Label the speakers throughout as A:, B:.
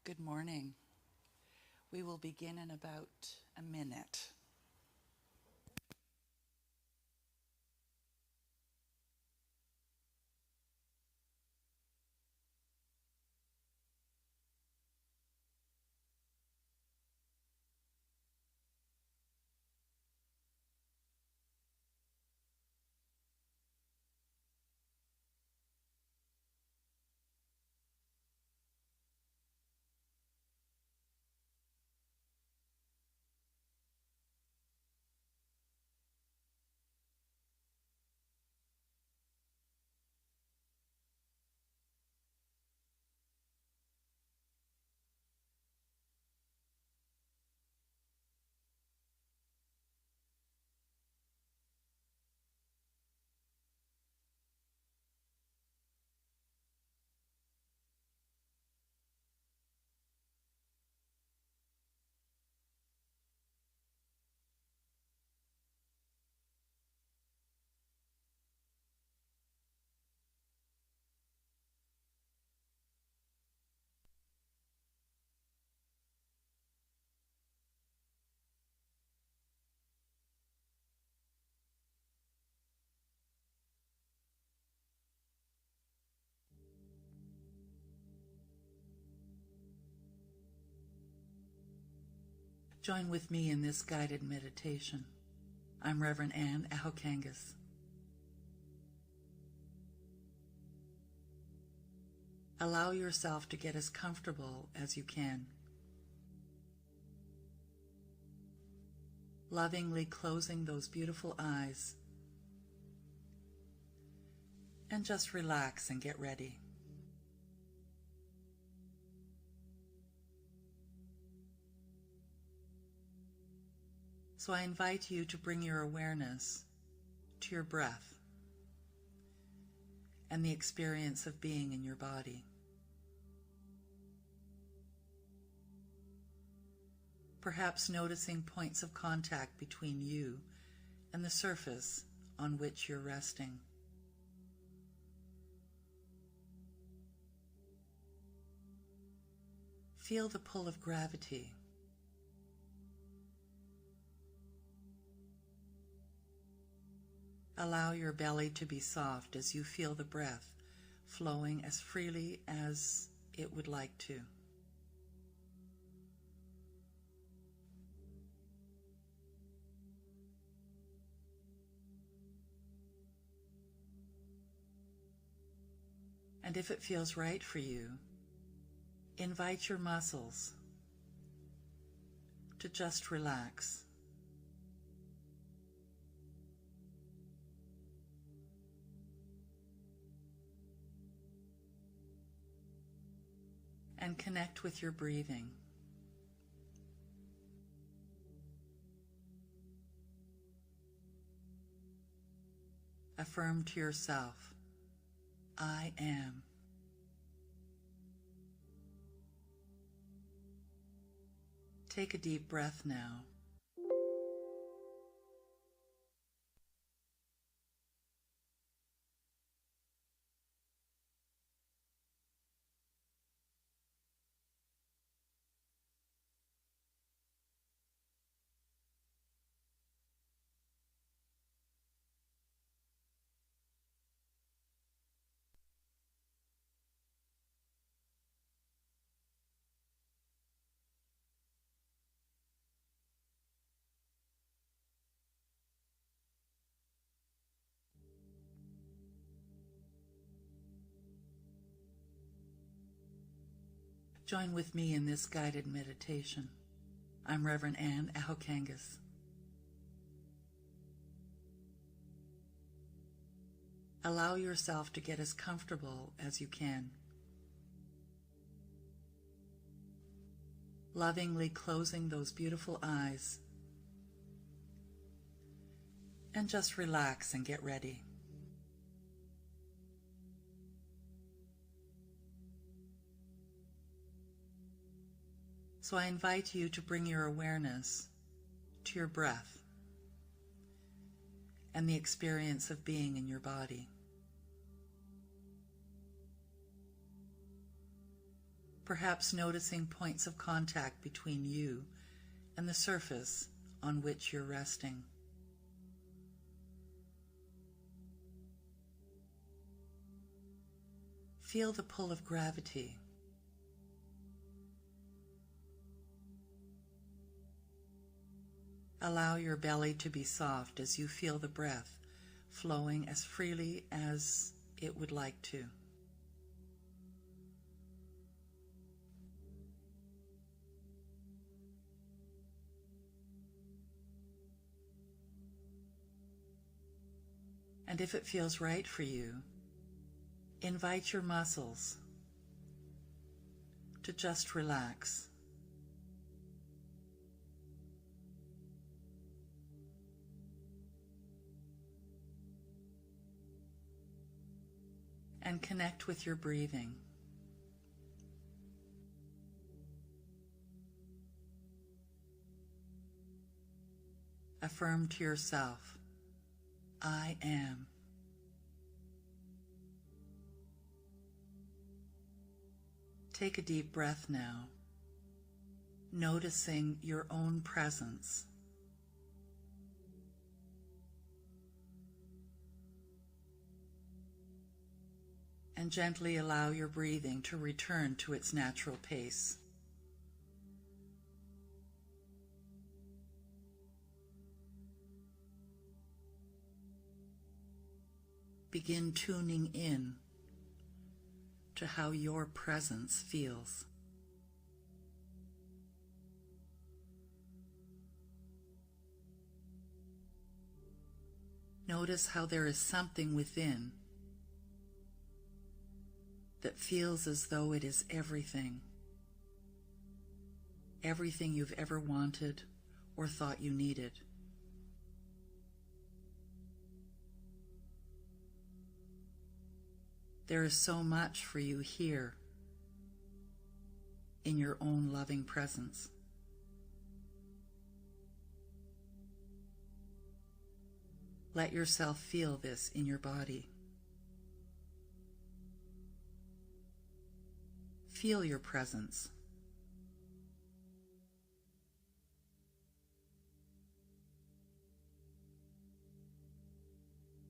A: Good morning. We will begin in about a minute. Join with me in this guided meditation. I'm Reverend Ann Ahokangas. Allow yourself to get as comfortable as you can. Lovingly closing those beautiful eyes. And just relax and get ready. So I invite you to bring your awareness to your breath and the experience of being in your body. Perhaps noticing points of contact between you and the surface on which you're resting. Feel the pull of gravity. Allow your belly to be soft as you feel the breath flowing as freely as it would like to. And if it feels right for you, invite your muscles to just relax. And connect with your breathing. Affirm to yourself, I am. Take a deep breath now. Join with me in this guided meditation. I'm Reverend Ann Ahokangas. Allow yourself to get as comfortable as you can. Lovingly closing those beautiful eyes. And just relax and get ready. So I invite you to bring your awareness to your breath and the experience of being in your body. perhaps noticing points of contact between you and the surface on which you're resting. Feel the pull of gravity. Allow your belly to be soft as you feel the breath flowing as freely as it would like to. And if it feels right for you, invite your muscles to just relax. And connect with your breathing. Affirm to yourself, I am. Take a deep breath now, noticing your own presence. And gently allow your breathing to return to its natural pace. Begin tuning in to how your presence feels. Notice how there is something within that feels as though it is everything. Everything you've ever wanted or thought you needed. There is so much for you here in your own loving presence. Let yourself feel this in your body. Feel your presence.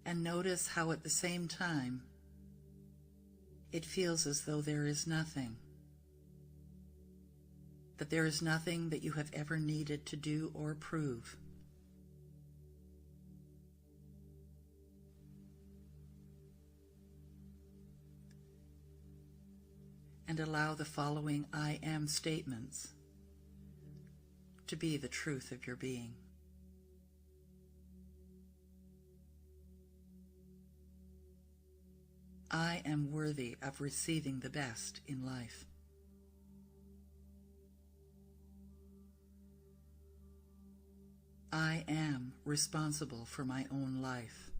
A: And notice how at the same time it feels as though there is nothing, that there is nothing that you have ever needed to do or prove. And allow the following I am statements to be the truth of your being. I am worthy of receiving the best in life. I am responsible for my own life.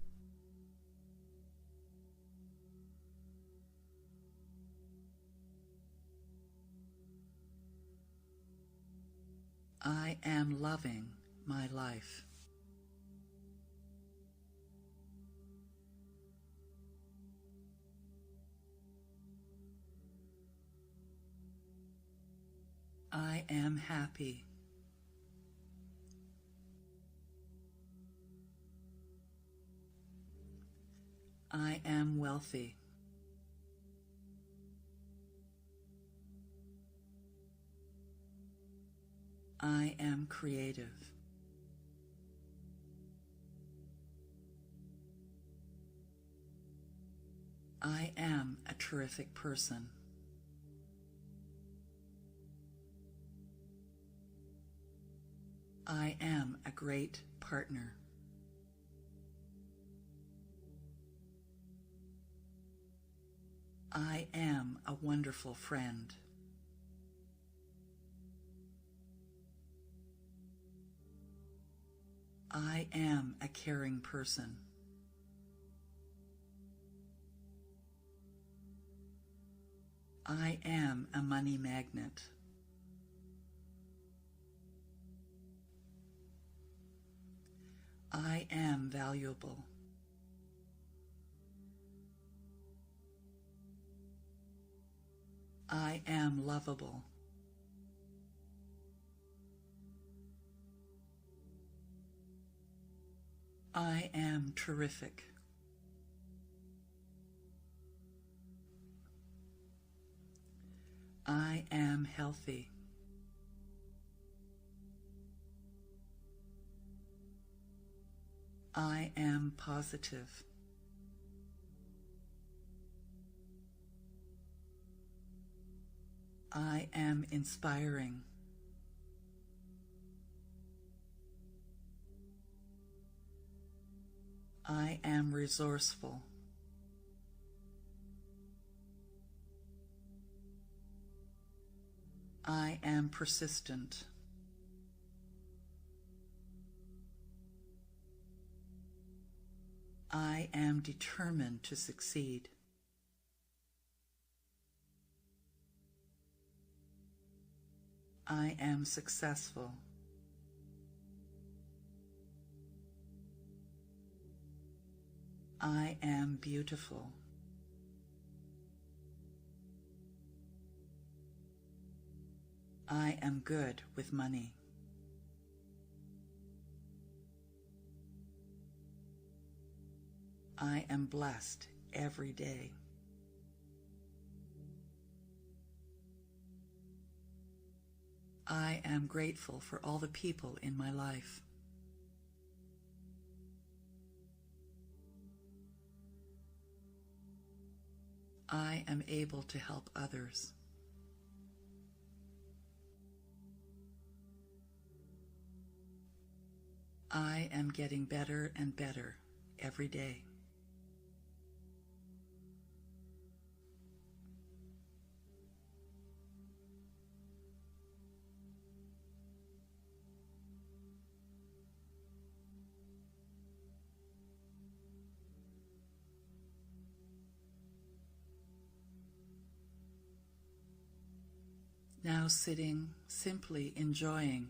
A: I am loving my life. I am happy. I am wealthy. I am creative. I am a terrific person. I am a great partner. I am a wonderful friend. I am a caring person. I am a money magnet. I am valuable. I am lovable. I am terrific. I am healthy. I am positive. I am inspiring. I am resourceful. I am persistent. I am determined to succeed. I am successful. I am beautiful. I am good with money. I am blessed every day. I am grateful for all the people in my life. I am able to help others. I am getting better and better every day. Now sitting, simply enjoying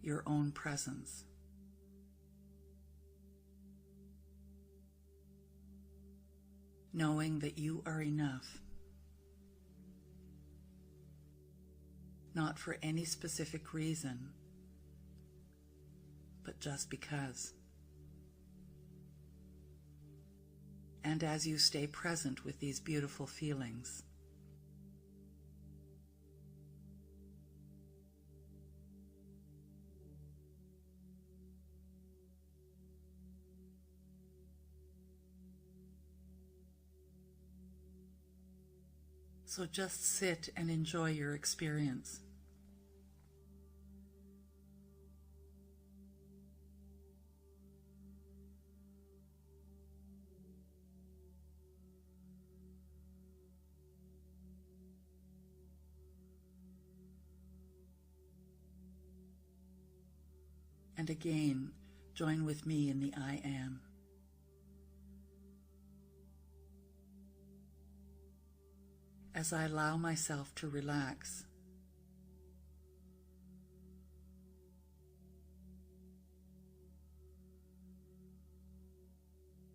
A: your own presence. Knowing that you are enough, not for any specific reason, but just because. And as you stay present with these beautiful feelings, so just sit and enjoy your experience. And again, join with me in the I am. As I allow myself to relax,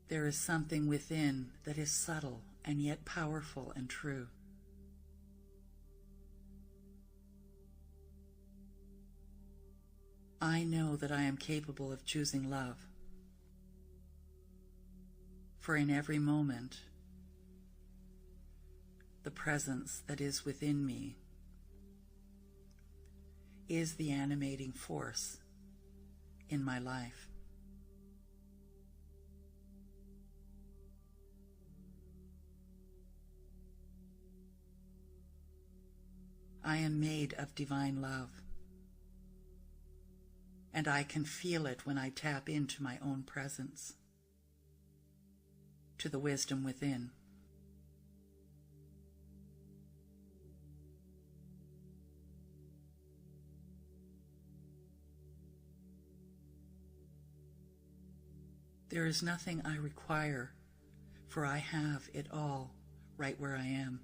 A: there is something within that is subtle and yet powerful and true. I know that I am capable of choosing love, for in every moment, the presence that is within me is the animating force in my life. I am made of divine love, and I can feel it when I tap into my own presence, to the wisdom within. There is nothing I require, for I have it all right where I am.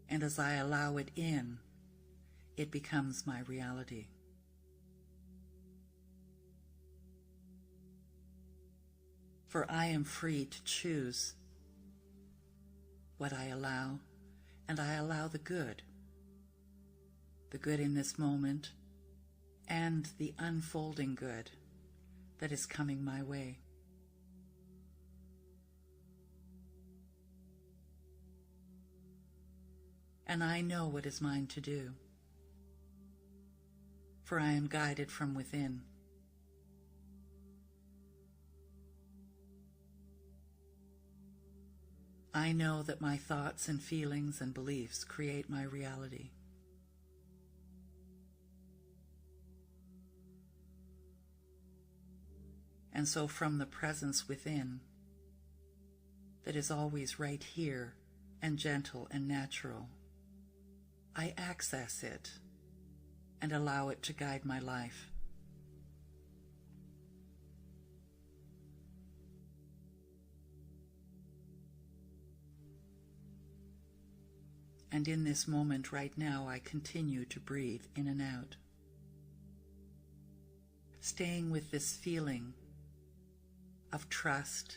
A: And as I allow it in, it becomes my reality. For I am free to choose what I allow, and I allow the good in this moment, and the unfolding good that is coming my way. And I know what is mine to do, for I am guided from within. I know that my thoughts and feelings and beliefs create my reality. And so from the presence within, that is always right here and gentle and natural, I access it and allow it to guide my life. And in this moment right now, I continue to breathe in and out, staying with this feeling of trust,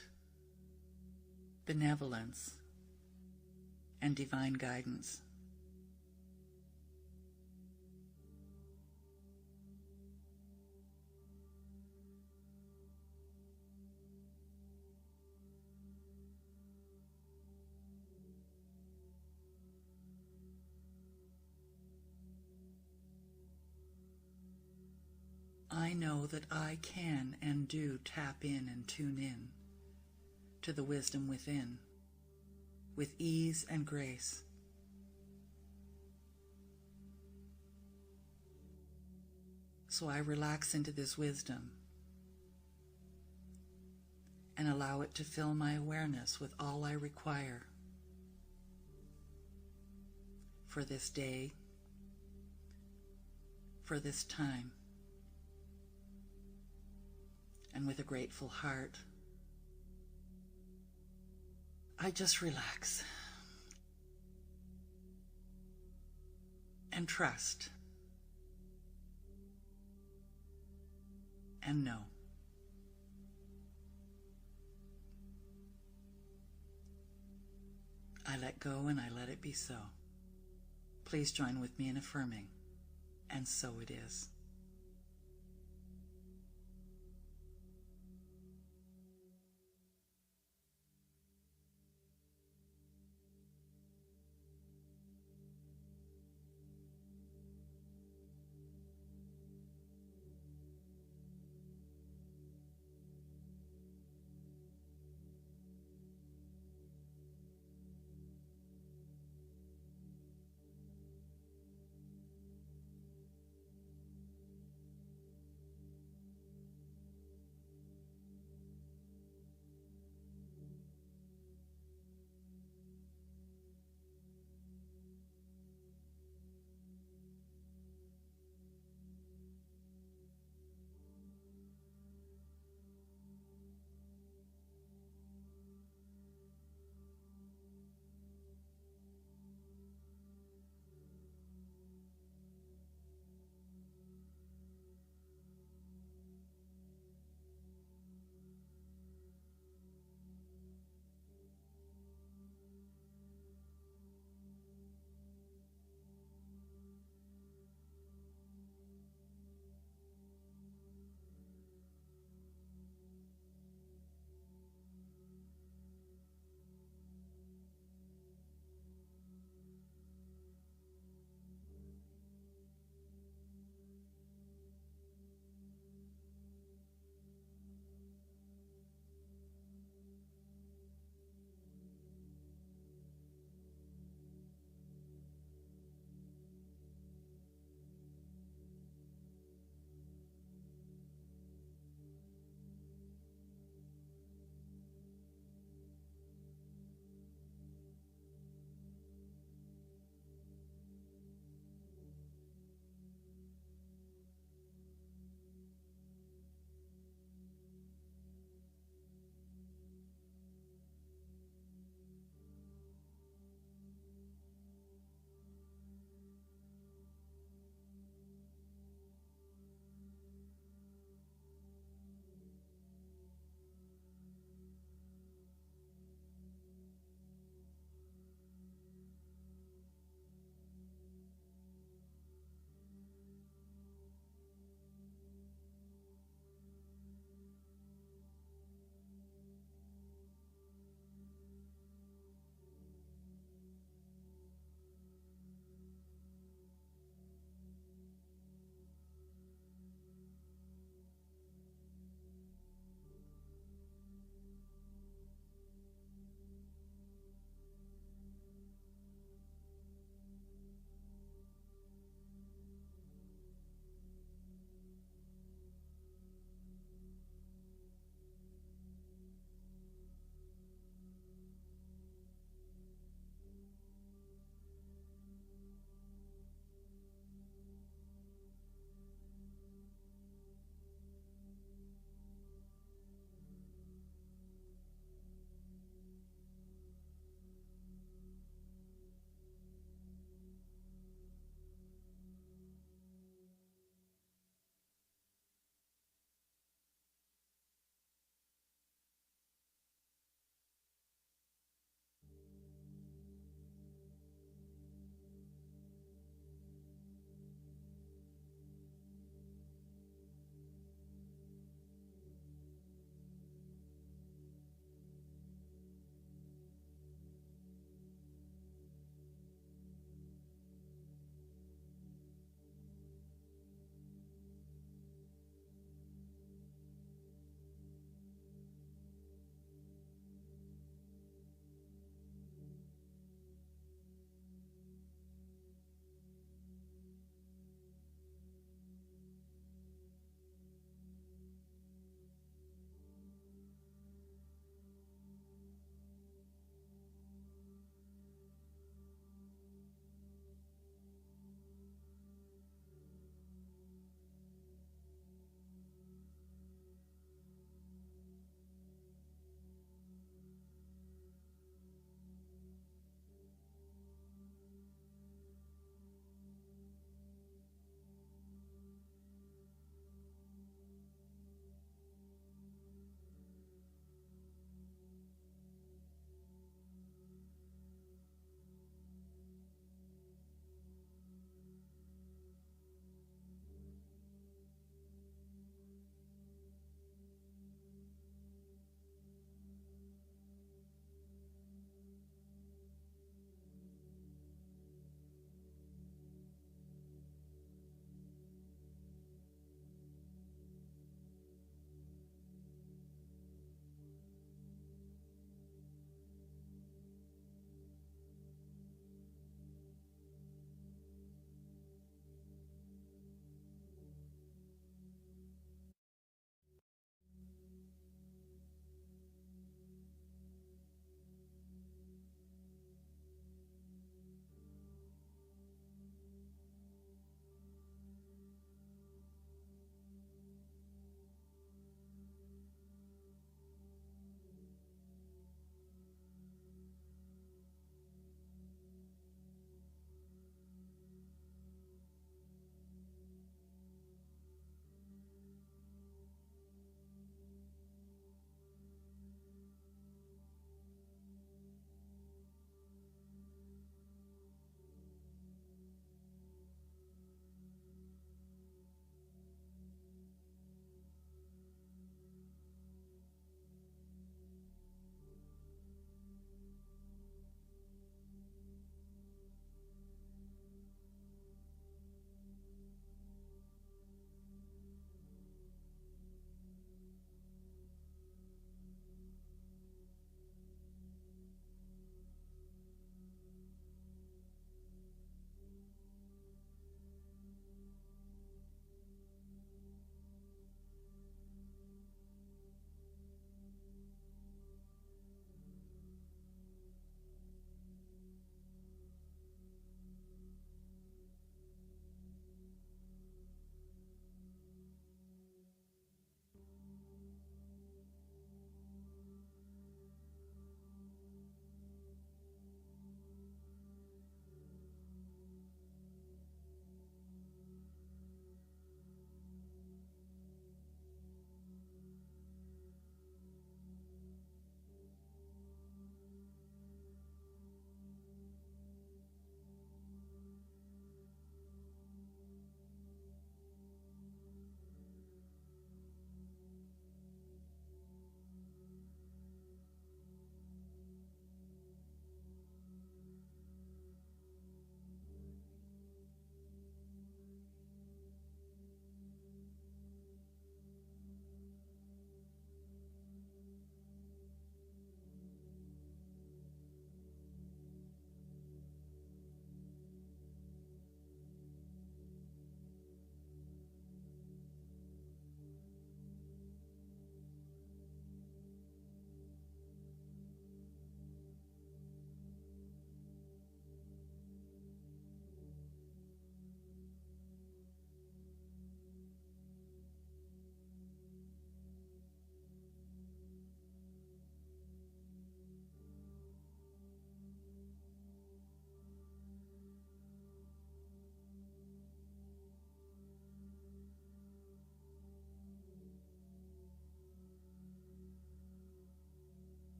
A: benevolence, and divine guidance. I know that I can and do tap in and tune in to the wisdom within with ease and grace. So I relax into this wisdom and allow it to fill my awareness with all I require for this day, for this time. And with a grateful heart, I just relax and trust and know. I let go and I let it be so. Please join with me in affirming, and so it is.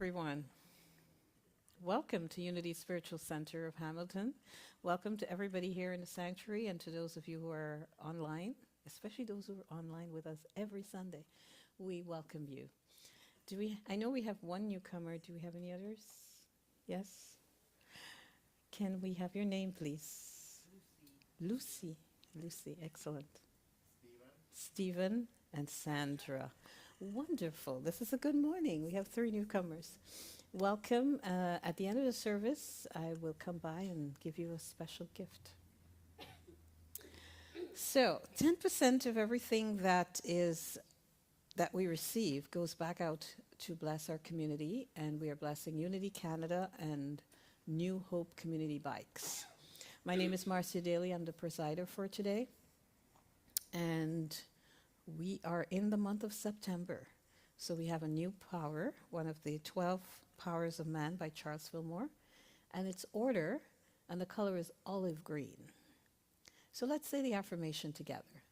B: Everyone, welcome to Unity Spiritual Center of Hamilton. Welcome to everybody here in the sanctuary and to those of you who are online, especially those who are online with us every Sunday. We welcome you. I know we have one newcomer. Do we have any others? Yes? Can we have your name, please? Lucy. Lucy, excellent. Stephen and Sandra. Wonderful. This is a good morning. We have 3 newcomers. Welcome. At the end of the service, I will come by and give you a special gift. So, 10% of everything that we receive goes back out to bless our community, and we are blessing Unity Canada and New Hope Community Bikes. My name is Marcia Daly. I'm the presider for today. And we are in the month of September. So we have a new power, one of the 12 Powers of Man by Charles Fillmore. And it's order, and the color is olive green. So let's say the affirmation together.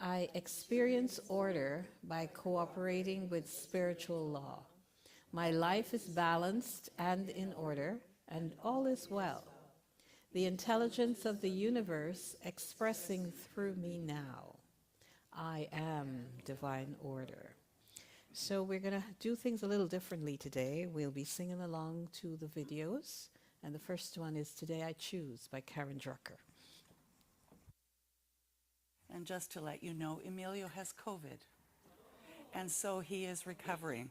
B: I experience order by cooperating with spiritual law. My life is balanced and in order, and all is well. The intelligence of the universe expressing through me now. I am divine order. So we're going to do things a little differently today. We'll be singing along to the videos. And the first one is Today I Choose by Karen Drucker.
A: And just to let you know, Emilio has COVID. And so he is recovering.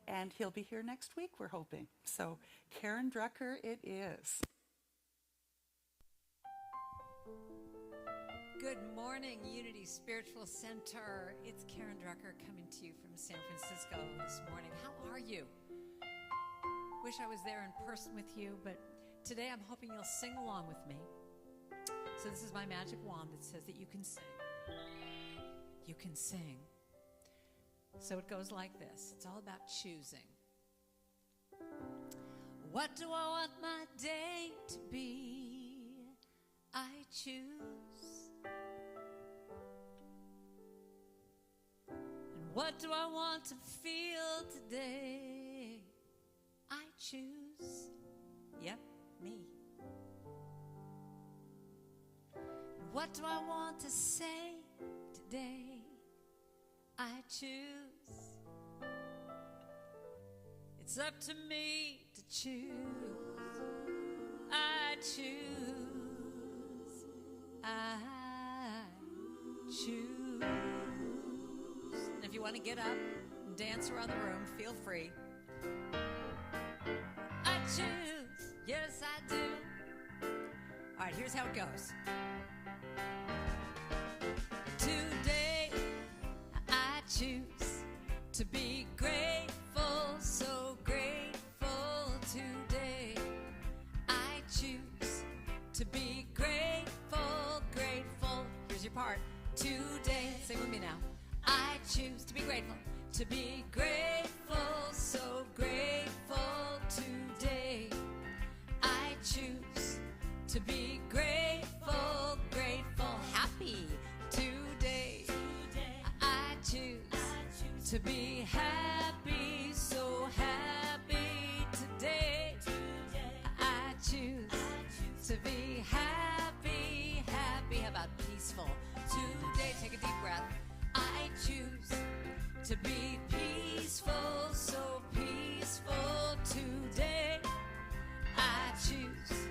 A: And he'll be here next week, we're hoping. So Karen Drucker it is.
C: Good morning, Unity Spiritual Center. It's Karen Drucker coming to you from San Francisco this morning. How are you? Wish I was there in person with you, but today I'm hoping you'll sing along with me. So this is my magic wand that says that you can sing. You can sing. So it goes like this. It's all about choosing. What do I want my day to be? I choose. And what do I want to feel today? I choose. Yep, me. And what do I want to say today? I choose. It's up to me to choose. I choose. I choose. And if you want to get up and dance around the room, feel free. I choose. Yes, I do. All right, here's how it goes. Today, I choose to be grateful, so grateful today. I choose to be grateful, grateful. Here's your part. Today, sing with me now. I choose to be grateful, to be grateful, so grateful today. I choose to be grateful, grateful, happy today. I choose to be happy, so happy today. I choose to be happy, happy. How about peaceful today? Take a deep breath. I choose to be peaceful, so peaceful today. I choose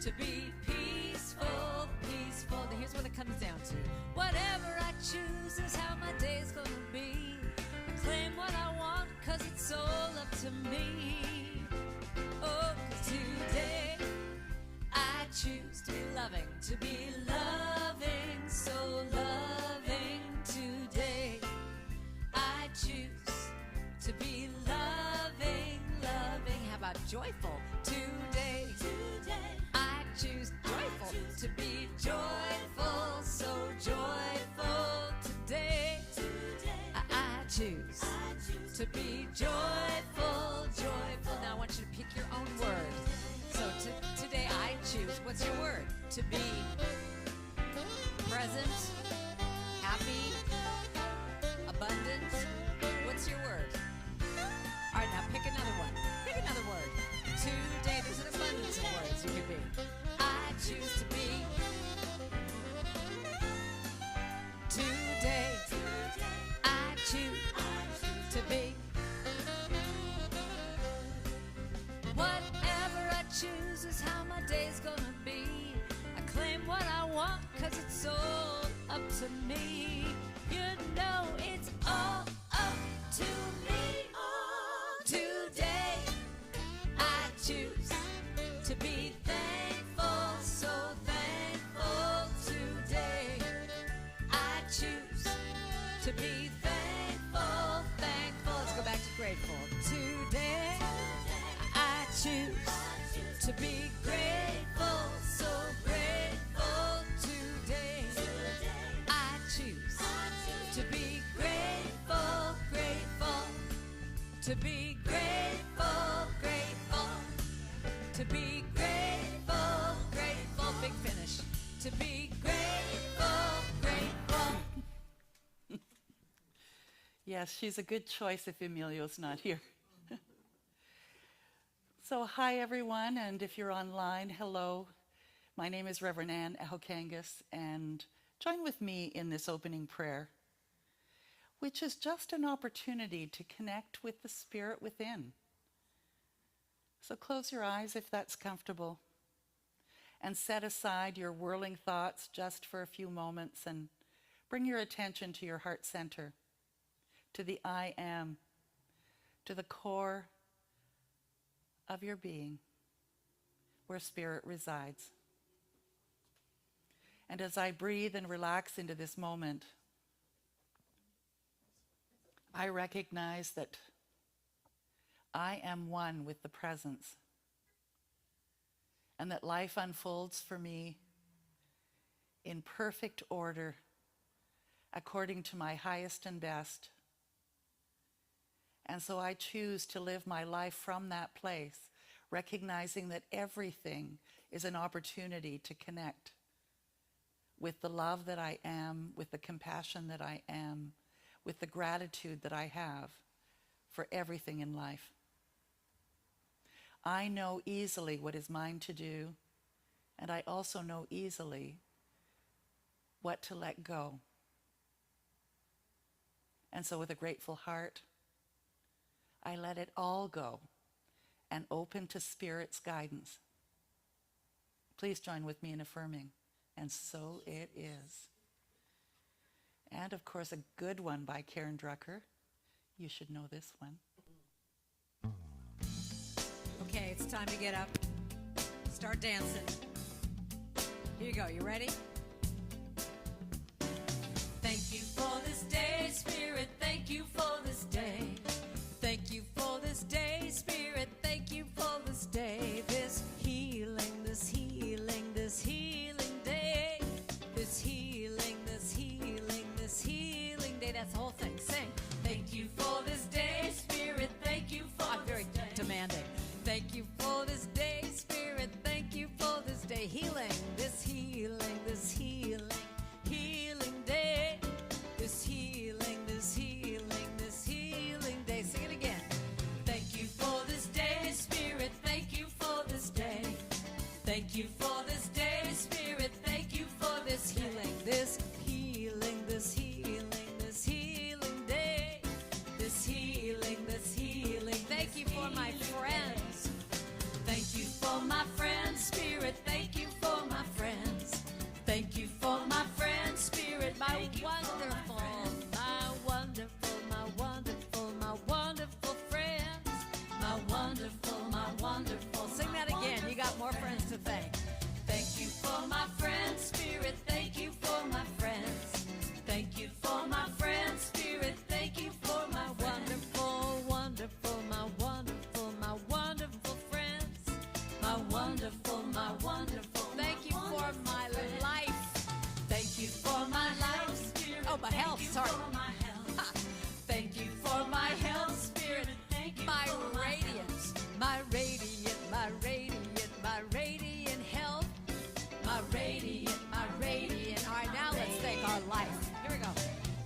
C: to be peaceful, peaceful. Now here's what it comes down to. Whatever I choose is how my day's gonna be. I claim what I want, cause it's all up to me. Oh, cause today I choose to be loving, to be loving, so loving today. I choose to be loving, loving. How about joyful today? I choose joyful, to be joyful, so joyful today. I choose to be joyful, joyful. Now I want you to pick your own word. So today I choose. What's your word? To be present, happy, abundant. What's your word? All right, now pick another. choose to be. Whatever I choose is how my day's gonna be. I claim what I want, 'cause it's all up to me. You know it's all up to me. Today I choose to be thankful, so thankful. Today I choose to be thankful, thankful. Let's go back to grateful. Today I choose to be grateful, so grateful. Today I choose to be grateful, grateful. To be grateful, grateful. To be grateful, grateful. Big finish. To be grateful, grateful.
A: Yes, she's a good choice if Emilio's not here. So hi everyone, and if you're online, hello. My name is Reverend Ann Ahokangas, and join with me in this opening prayer, which is just an opportunity to connect with the Spirit within. So close your eyes if that's comfortable, and set aside your whirling thoughts just for a few moments, and bring your attention to your heart center, to the I am, to the core of your being, where Spirit resides. And as I breathe and relax into this moment, I recognize that I am one with the presence, and that life unfolds for me in perfect order, according to my highest and best. And so I choose to live my life from that place, recognizing that everything is an opportunity to connect with the love that I am, with the compassion that I am, with the gratitude that I have for everything in life. I know easily what is mine to do, and I also know easily what to let go. And so with a grateful heart, I let it all go and open to Spirit's guidance. Please join with me in affirming, and so it is. And of course, a good one by Karen Drucker. You should know this one.
C: Okay, it's time to get up. Start dancing. Here you go. You ready? Thank you for this day, Spirit. Thank you for this day. Thank you for this day, Spirit. Thank you for this day. This healing, this healing, this healing day. This healing, this healing, this healing day. That's the whole thing. Sing. Thank you for this day, Spirit. Thank you for I'm very demanding. Thank you for this day, Spirit. Thank you for this day. Healing, this healing, this healing, healing day. This healing, this healing, this healing day. Sing it again. Thank you for this day, Spirit. Thank you for this day. Thank you for this day, Spirit. Thank you for this healing, this healing, this healing, this healing day. This healing, this healing. Thank you for my friends. Thank you for my friends, Spirit. Thank you for my friends. Thank you for my friends, Spirit. My wonderful, my wonderful, my wonderful, my wonderful friends. My wonderful, my wonderful. Sing that again. You got more friends to thank. Thank you for my friends, Spirit. Thank you for my friends. Thank you for my friends, Spirit. Thank you for my wonderful, wonderful, my wonderful, my wonderful friends. My wonderful, my wonderful. Thank you for my life. Thank you for my life, Spirit. Oh, my health, sorry. Ha. Thank you for my health, Spirit. My radiance, my radiant, my radiant, my radiant health. My radiant, my radiant. All right, now let's thank our life. Here we go.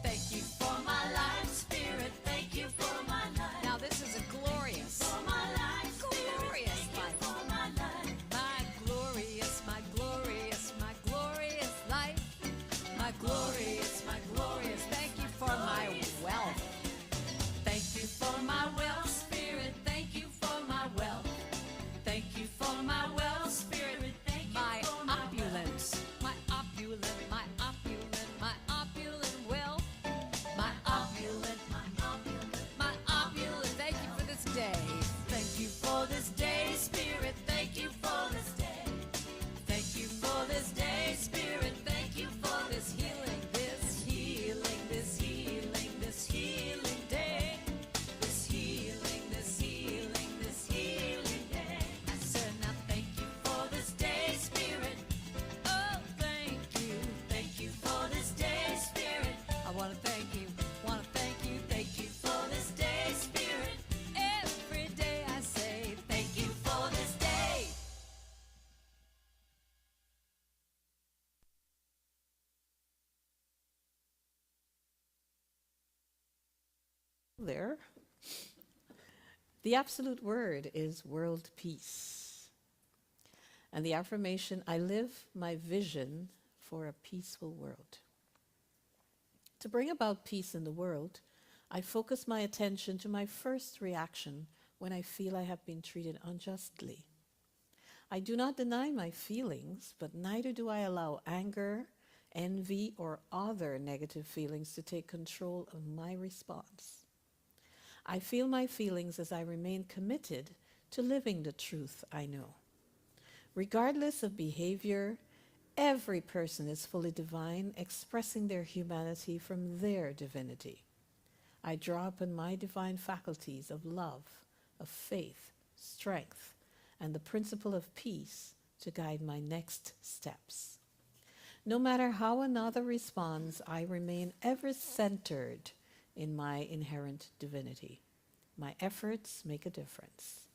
C: Thank you for my life, Spirit. Thank you for my life. Now this is a glorious, for my life, glorious life. For my life. My glorious, my glorious, my glorious life. My glorious, my glorious. Thank you for
B: there. The absolute word is world peace. And the affirmation, I live my vision for a peaceful world. To bring about peace in the world, I focus my attention to my first reaction when I feel I have been treated unjustly. I do not deny my feelings, but neither do I allow anger, envy, or other negative feelings to take control of my response. I feel my feelings as I remain committed to living the truth I know. Regardless of behavior, every person is fully divine, expressing their humanity from their divinity. I draw upon my divine faculties of love, of faith, strength, and the principle of peace to guide my next steps. No matter how another responds, I remain ever centered in my inherent divinity. My efforts make a difference.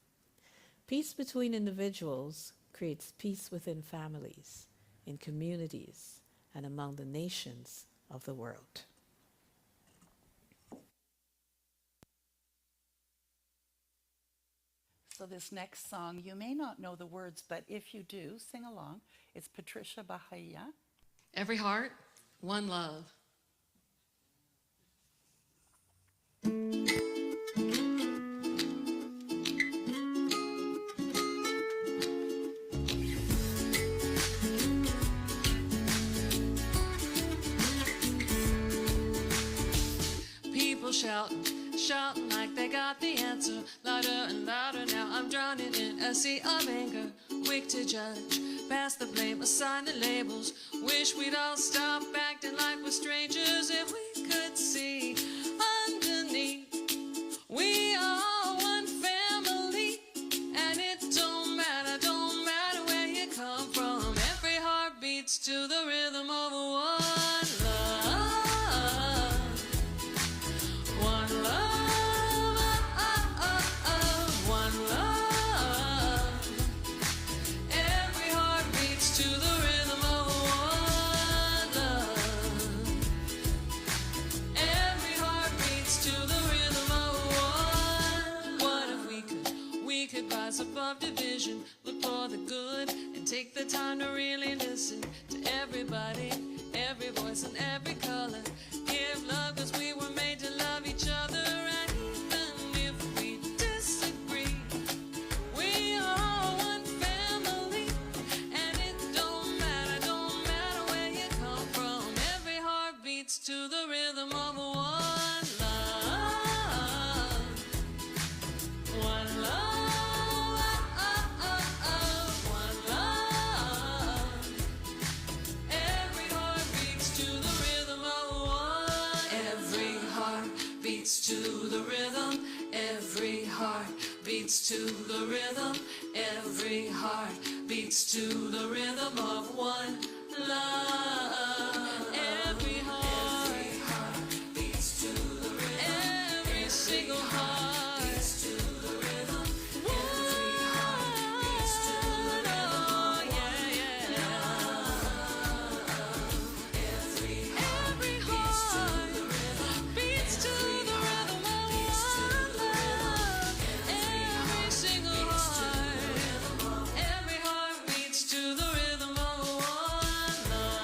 B: Peace between individuals creates peace within families, in communities, and among the nations of the world.
A: So this next song, you may not know the words, but if you do, sing along. It's Patricia Bahia.
D: Every heart, one love. People shouting like they got the answer. Louder and louder now, I'm drowning in a sea of anger. Quick to judge, pass the blame, assign the labels. Wish we'd all stop acting like we're strangers. If we could see underneath, we are one family. And it don't matter where you come from. Every heart beats to the rhythm of one love. One love, one love. Every heart beats to the rhythm of one love. Every heart beats to the rhythm of one. What if we could rise above division, look for the good, and take the time to really listen to everybody, every voice and every color. Give love 'cause we were made to love each other. And even if we disagree, we are one family. And it don't matter where you come from. Every heart beats to the rhythm of one love. One love, one love. Every heart beats to the rhythm of one. Every heart beats to the rhythm. Every heart beats to the rhythm. Every heart beats to the rhythm of one love. Every heart beats to the rhythm. Every single heart beats to the rhythm. Every heart beats to the rhythm. Oh, yeah, yeah. Every heart beats to the rhythm of one love. Every single heart. Every heart beats to the rhythm of one love.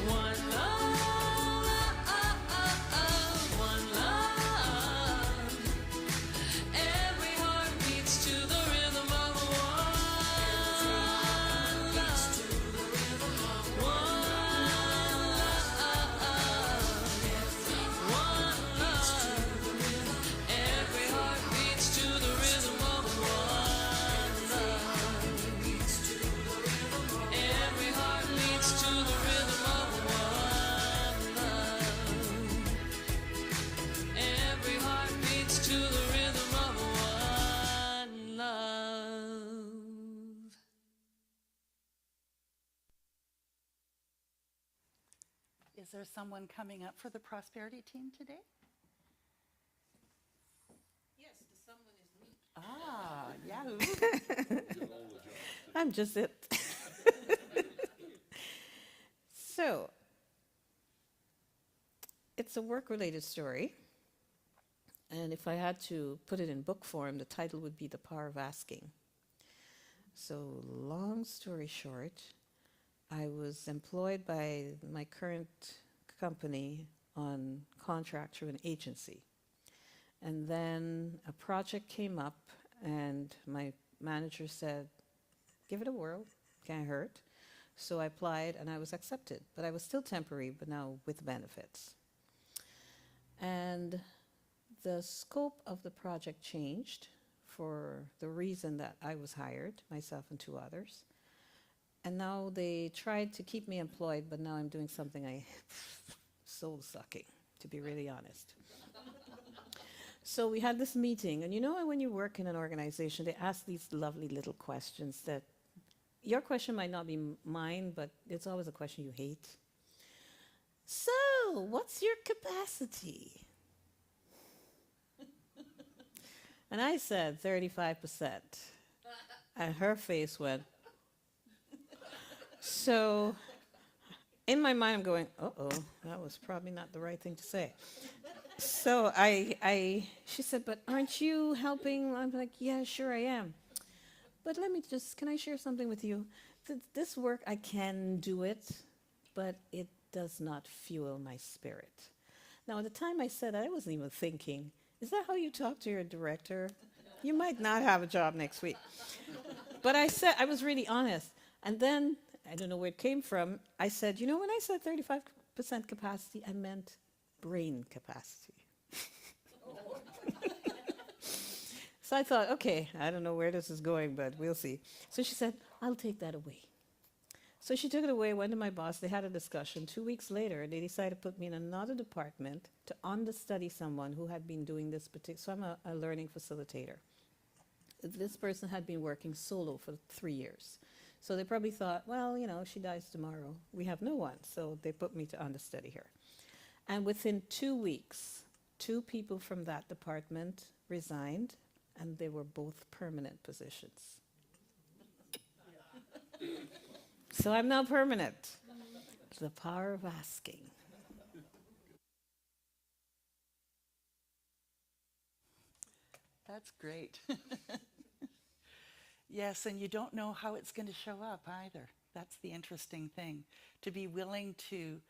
D: One love, one love. Every heart beats to the rhythm of one love. One love. Every heart beats to the rhythm of one love. Every heart beats to the rhythm of one love. Every heart beats to the rhythm of one love.
A: Is there someone coming up for the prosperity team today?
B: Yes, the someone is me.
A: Ah, Yahoo.
B: I'm just it. So, It's a work-related story, and if I had to put it in book form, the title would be The Power of Asking. So, long story short, I was employed by my current company on contract through an agency. And then a project came up, and my manager said, give it a whirl, can't hurt. So I applied, and I was accepted. But I was still temporary, but now with benefits. And the scope of the project changed for the reason that I was hired, myself and two others. And now they tried to keep me employed, but now I'm doing something soul-sucking, to be really honest. So we had this meeting, and you know when you work in an organization, they ask these lovely little questions that your question might not be mine, but it's always a question you hate. So, what's your capacity? And I said 35%. And her face went. So, in my mind, I'm going, uh-oh, that was probably not the right thing to say. So she said, but aren't you helping? I'm like, yeah, sure I am. But can I share something with you? This work, I can do it, but it does not fuel my spirit. Now, at the time I said that, I wasn't even thinking, is that how you talk to your director? You might not have a job next week. But I was really honest. And then, I don't know where it came from, I said, when I said 35% capacity, I meant brain capacity. So I thought, okay, I don't know where this is going, but we'll see. So she said, I'll take that away. So she took it away, went to my boss, they had a discussion. 2 weeks later, they decided to put me in another department to understudy someone who had been doing this particular, so I'm a learning facilitator. This person had been working solo for 3 years. So they probably thought, well, she dies tomorrow. We have no one. So they put me to understudy her. And within 2 weeks, 2 people from that department resigned, and they were both permanent positions. So I'm now permanent. The power of asking.
A: That's great. Yes, and you don't know how it's going to show up either. That's the interesting thing. To be willing to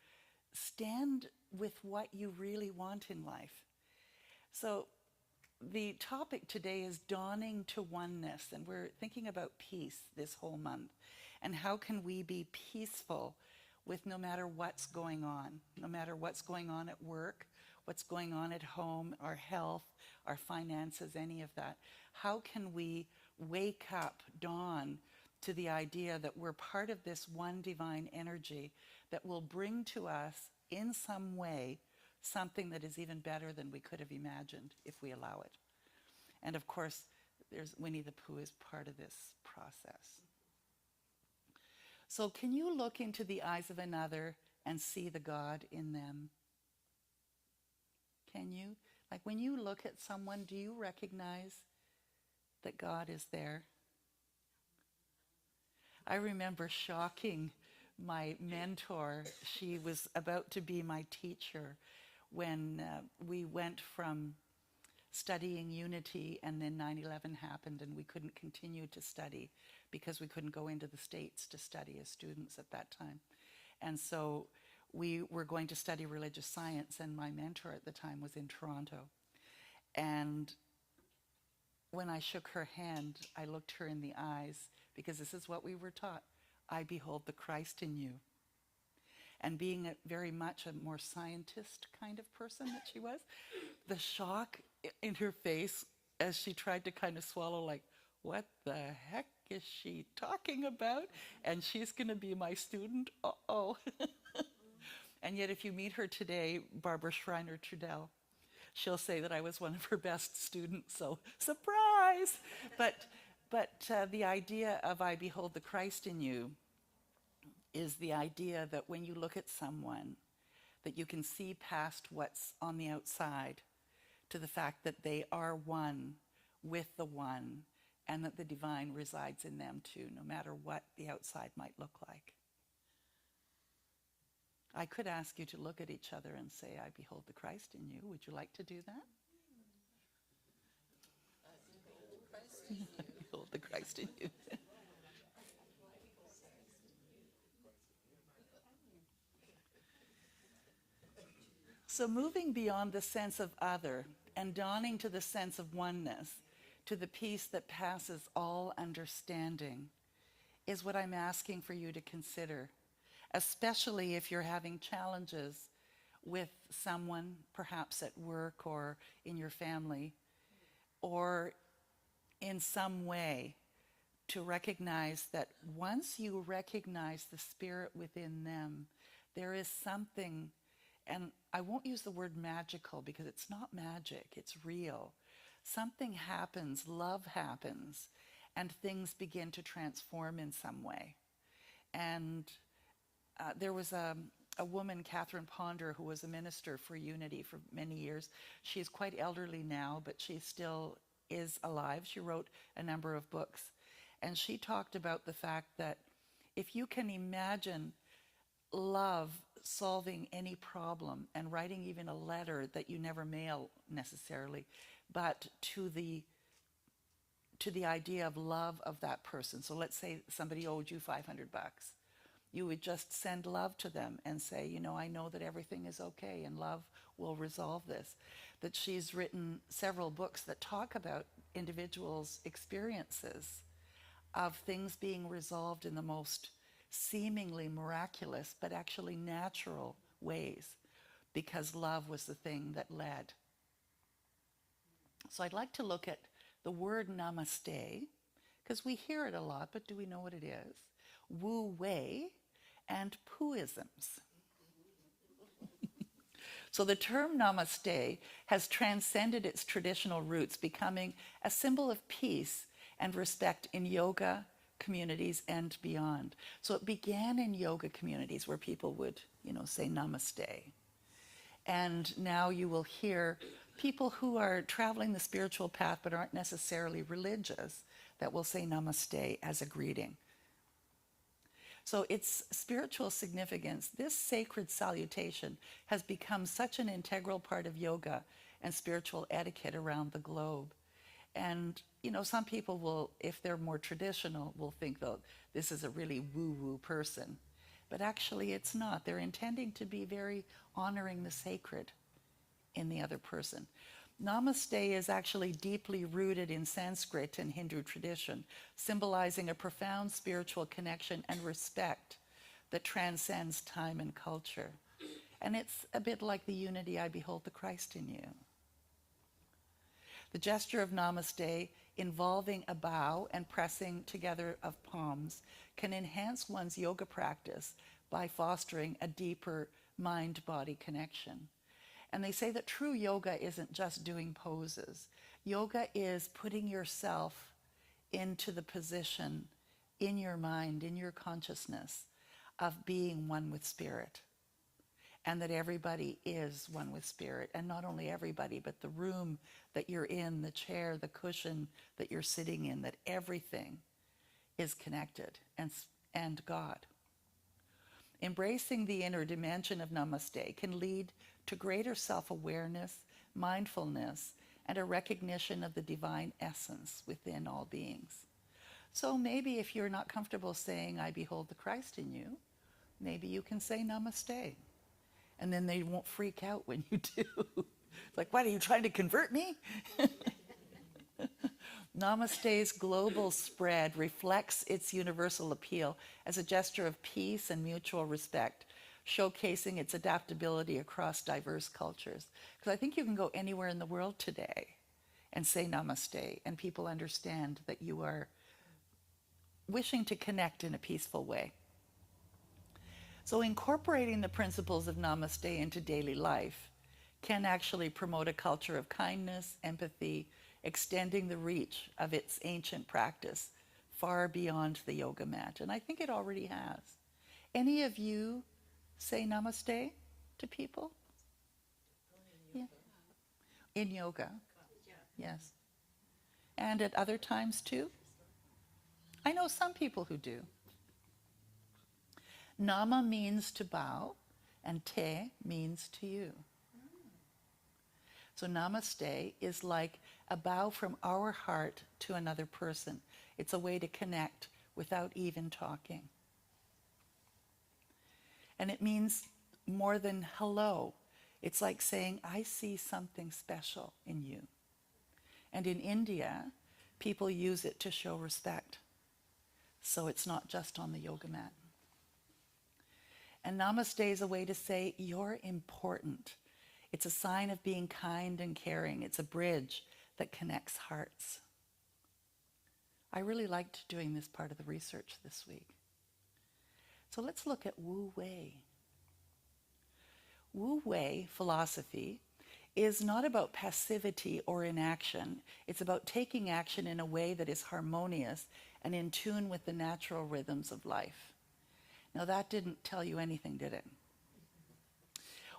A: stand with what you really want in life. So the topic today is dawning to oneness, and we're thinking about peace this whole month. And how can we be peaceful with no matter what's going on at work, what's going on at home, our health, our finances, any of that. How can we wake up, dawn to the idea that we're part of this one divine energy that will bring to us in some way something that is even better than we could have imagined if we allow it. And of course, there's Winnie the Pooh is part of this process. So can you look into the eyes of another and see the God in them? Can you? Like when you look at someone, do you recognize that God is there? I remember shocking my mentor. She was about to be my teacher when we went from studying unity, and then 9/11 happened and we couldn't continue to study because we couldn't go into the States to study as students at that time. And so we were going to study religious science, and my mentor at the time was in Toronto. And when I shook her hand, I looked her in the eyes, because this is what we were taught. I behold the Christ in you. And being very much a more scientist kind of person that she was, the shock in her face as she tried to kind of swallow, like, what the heck is she talking about? And she's going to be my student? Uh-oh. And yet if you meet her today, Barbara Schreiner-Trudell, she'll say that I was one of her best students, so surprise! But the idea of I behold the Christ in you is the idea that when you look at someone, that you can see past what's on the outside to the fact that they are one with the one, and that the divine resides in them too, no matter what the outside might look like. I could ask you to look at each other and say, I behold the Christ in you. Would you like to do that? Behold the Christ in you. So moving beyond the sense of other and dawning to the sense of oneness, to the peace that passes all understanding, is what I'm asking for you to consider, especially if you're having challenges with someone, perhaps at work or in your family, or in some way, to recognize that once you recognize the spirit within them, there is something, and I won't use the word magical because it's not magic, it's real. Something happens, love happens, and things begin to transform in some way. And there was a woman, Catherine Ponder, who was a minister for Unity for many years. She is quite elderly now, but she still is alive. She wrote a number of books. And she talked about the fact that if you can imagine love solving any problem and writing even a letter that you never mail necessarily, but to the idea of love of that person. So let's say somebody owed you $500. You would just send love to them and say, you know, I know that everything is okay and love will resolve this. That she's written several books that talk about individuals' experiences of things being resolved in the most seemingly miraculous but actually natural ways, because love was the thing that led. So I'd like to look at the word namaste, because we hear it a lot, but do we know what it is? Wu Wei and Puisms. So the term namaste has transcended its traditional roots, becoming a symbol of peace and respect in yoga communities and beyond. So it began in yoga communities where people would, say namaste. And now you will hear people who are traveling the spiritual path but aren't necessarily religious that will say namaste as a greeting. So its spiritual significance, this sacred salutation, has become such an integral part of yoga and spiritual etiquette around the globe. And, some people will, if they're more traditional, will think, though, this is a really woo-woo person. But actually it's not. They're intending to be very honoring the sacred in the other person. Namaste is actually deeply rooted in Sanskrit and Hindu tradition, symbolizing a profound spiritual connection and respect that transcends time and culture. And it's a bit like the unity, I behold the Christ in you. The gesture of namaste, involving a bow and pressing together of palms, can enhance one's yoga practice by fostering a deeper mind-body connection. And they say that true yoga isn't just doing poses. Yoga is putting yourself into the position in your mind, in your consciousness, of being one with spirit. And that everybody is one with spirit. And not only everybody, but the room that you're in, the chair, the cushion that you're sitting in, that everything is connected, and God. Embracing the inner dimension of namaste can lead to greater self-awareness, mindfulness, and a recognition of the divine essence within all beings. So maybe if you're not comfortable saying, I behold the Christ in you, maybe you can say namaste. And then they won't freak out when you do. It's like, what, are you trying to convert me? Namaste's global spread reflects its universal appeal as a gesture of peace and mutual respect, showcasing its adaptability across diverse cultures. Because I think you can go anywhere in the world today and say namaste, and people understand that you are wishing to connect in a peaceful way. So incorporating the principles of namaste into daily life can actually promote a culture of kindness, empathy, extending the reach of its ancient practice far beyond the yoga mat. And I think it already has. Any of you say namaste to people? Yeah. In yoga? Yes. And at other times too? I know some people who do. Nama means to bow, and te means to you. So namaste is like a bow from our heart to another person. It's a way to connect without even talking. And it means more than hello. It's like saying, I see something special in you. And in India, people use it to show respect. So it's not just on the yoga mat. And namaste is a way to say, you're important. It's a sign of being kind and caring. It's a bridge that connects hearts. I really liked doing this part of the research this week. So let's look at Wu Wei. Wu Wei philosophy is not about passivity or inaction. It's about taking action in a way that is harmonious and in tune with the natural rhythms of life. Now that didn't tell you anything, did it?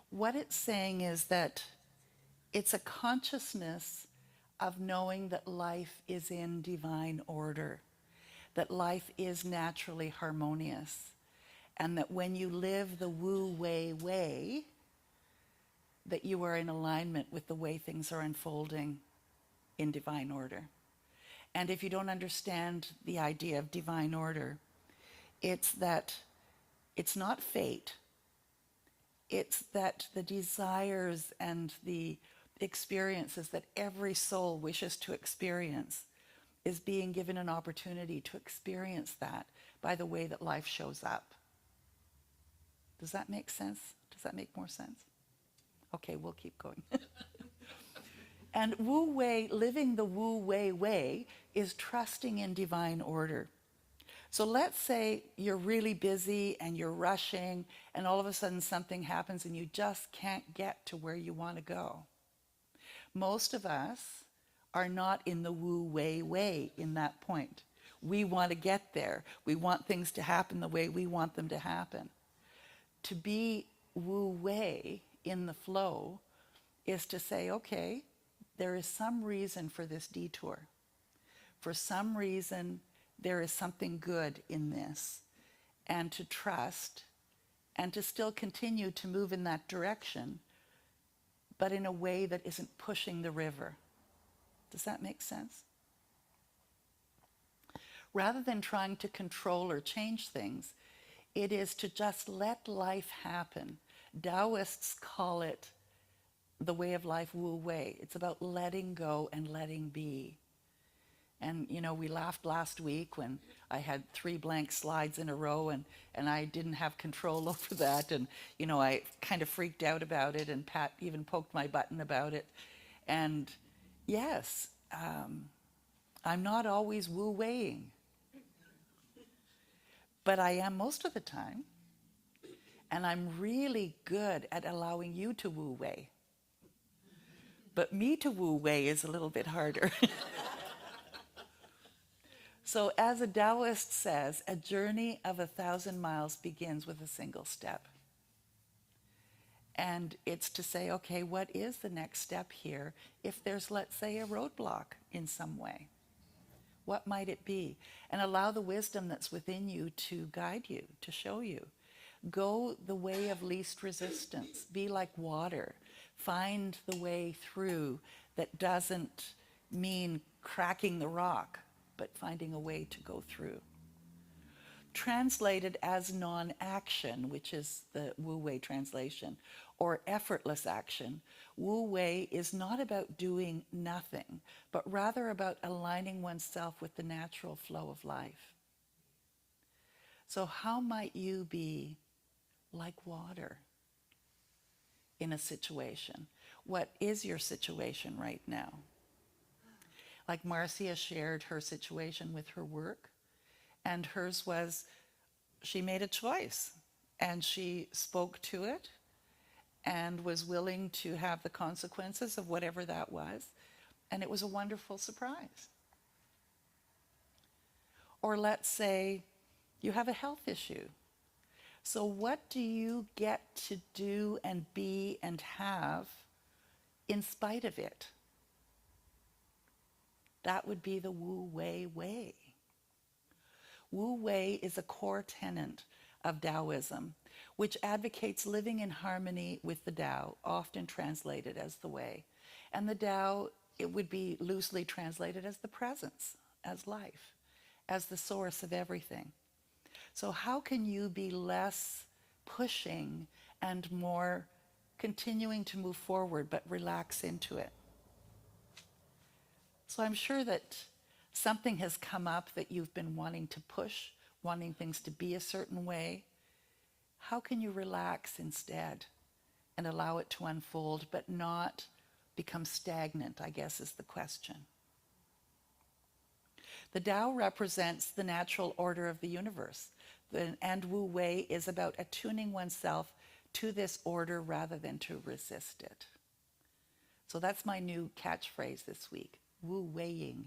A: What it's saying is that it's a consciousness of knowing that life is in divine order, that life is naturally harmonious, and that when you live the Wu Wei way, that you are in alignment with the way things are unfolding in divine order. And if you don't understand the idea of divine order, it's that it's not fate. It's that the desires and the experiences that every soul wishes to experience is being given an opportunity to experience that by the way that life shows up. Does that make sense? Does that make more sense? Okay, we'll keep going. And Wu Wei, living the Wu Wei way, is trusting in divine order. So let's say you're really busy and you're rushing and all of a sudden something happens and you just can't get to where you want to go. Most of us are not in the Wu Wei way in that point. We want to get there. We want things to happen the way we want them to happen. To be Wu Wei in the flow is to say, okay, there is some reason for this detour. For some reason, there is something good in this, and to trust and to still continue to move in that direction, but in a way that isn't pushing the river. Does that make sense? Rather than trying to control or change things, it is to just let life happen. Taoists call it the way of life Wu Wei. It's about letting go and letting be. And, you know, we laughed last week when I had 3 blank slides in a row and I didn't have control over that. And, you know, I kind of freaked out about it and Pat even poked my button about it. And yes, I'm not always wu-weighing. But I am most of the time. And I'm really good at allowing you to wu-wei. But me to wu-wei is a little bit harder. So as a Taoist says, a journey of 1,000 miles begins with a single step. And it's to say, okay, what is the next step here if there's, let's say, a roadblock in some way? What might it be? And allow the wisdom that's within you to guide you, to show you. Go the way of least resistance. Be like water. Find the way through that doesn't mean cracking the rock, but finding a way to go through. Translated as non-action, which is the Wu Wei translation, or effortless action, Wu Wei is not about doing nothing, but rather about aligning oneself with the natural flow of life. So how might you be like water in a situation? What is your situation right now? Like Marcia shared her situation with her work, and hers was, she made a choice, and she spoke to it, and was willing to have the consequences of whatever that was, and it was a wonderful surprise. Or let's say you have a health issue. So what do you get to do and be and have in spite of it? That would be the Wu Wei way. Wu Wei is a core tenet of Taoism. which advocates living in harmony with the Tao, often translated as the way. And the Tao, it would be loosely translated as the presence, as life, as the source of everything. So how can you be less pushing and more continuing to move forward, but relax into it? So I'm sure that something has come up that you've been wanting to push, wanting things to be a certain way. How can you relax instead and allow it to unfold, but not become stagnant, I guess is the question. The Tao represents the natural order of the universe, and Wu Wei is about attuning oneself to this order rather than to resist it. So that's my new catchphrase this week, Wu Weiing.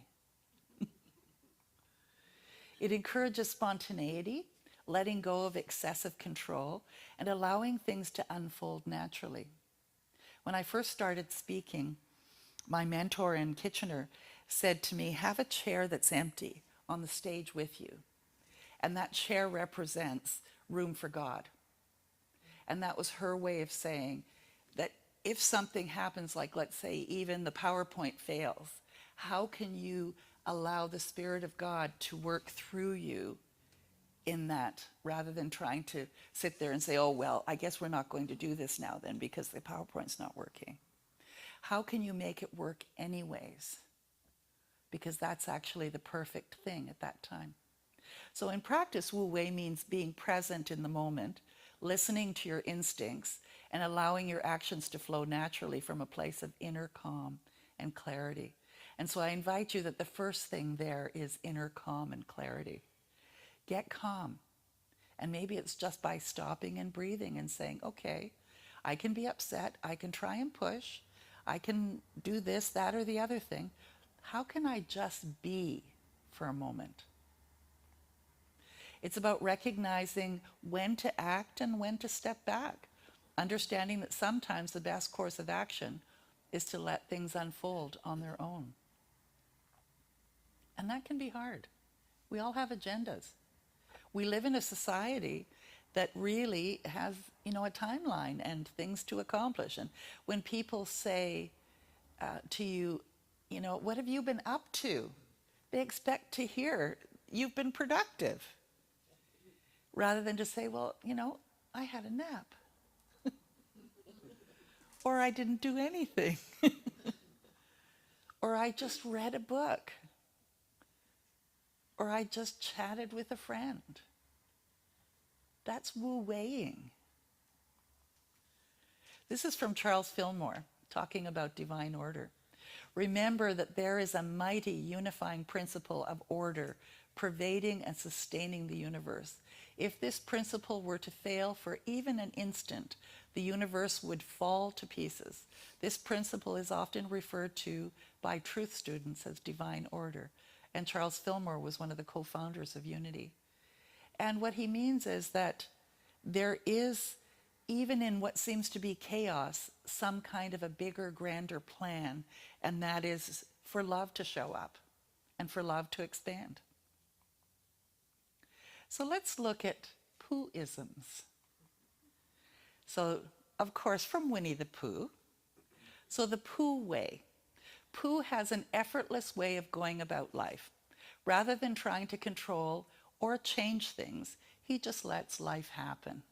A: It encourages spontaneity, letting go of excessive control, and allowing things to unfold naturally. When I first started speaking, my mentor in Kitchener said to me, have a chair that's empty on the stage with you. And that chair represents room for God. And that was her way of saying that if something happens, like let's say even the PowerPoint fails, how can you allow the Spirit of God to work through you in that, rather than trying to sit there and say, oh, well, I guess we're not going to do this now then because the PowerPoint's not working. How can you make it work anyways? Because that's actually the perfect thing at that time. So in practice, Wu Wei means being present in the moment, listening to your instincts, and allowing your actions to flow naturally from a place of inner calm and clarity. And so I invite you that the first thing there is inner calm and clarity. Get calm. And maybe it's just by stopping and breathing and saying, okay, I can be upset, I can try and push, I can do this, that, or the other thing. How can I just be for a moment? It's about recognizing when to act and when to step back, understanding that sometimes the best course of action is to let things unfold on their own. And that can be hard. We all have agendas. We live in a society that really has, a timeline and things to accomplish. And when people say to you, what have you been up to? They expect to hear you've been productive, rather than to say, well, I had a nap. Or I didn't do anything. Or I just read a book. Or I just chatted with a friend. That's Wu Weiing. This is from Charles Fillmore, talking about divine order. Remember that there is a mighty unifying principle of order pervading and sustaining the universe. If this principle were to fail for even an instant, the universe would fall to pieces. This principle is often referred to by truth students as divine order. And Charles Fillmore was one of the co-founders of Unity. And what he means is that there is, even in what seems to be chaos, some kind of a bigger, grander plan, and that is for love to show up and for love to expand. So let's look at Pooh-isms. So, of course, from Winnie the Pooh. So the Pooh way. Pooh has an effortless way of going about life. Rather than trying to control or change things, he just lets life happen.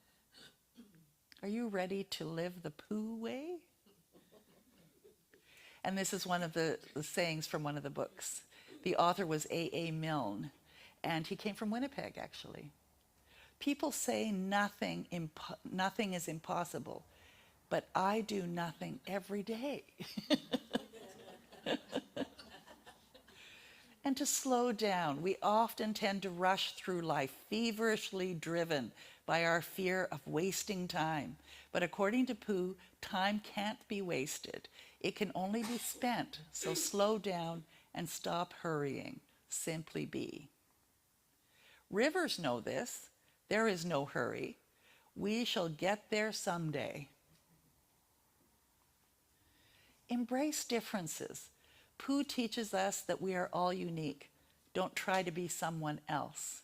A: Are you ready to live the Pooh way? And this is one of the sayings from one of the books. The author was A.A. Milne, and he came from Winnipeg, actually. People say nothing is impossible, but I do nothing every day. And to slow down. We often tend to rush through life, feverishly driven by our fear of wasting time. But according to Pooh, time can't be wasted. It can only be spent, so slow down and stop hurrying. Simply be. Rivers know this. There is no hurry. We shall get there someday. Embrace differences. Pooh teaches us that we are all unique. Don't try to be someone else.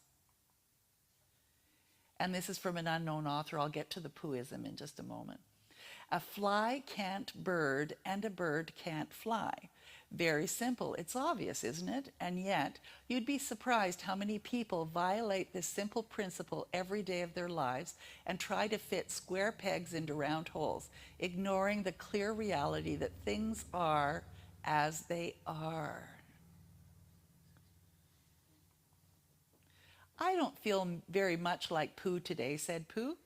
A: And this is from an unknown author. I'll get to the pooism in just a moment. A fly can't bird and a bird can't fly. Very simple. It's obvious, isn't it? And yet, you'd be surprised how many people violate this simple principle every day of their lives and try to fit square pegs into round holes, ignoring the clear reality that things are as they are. I don't feel very much like Pooh today, said Pooh.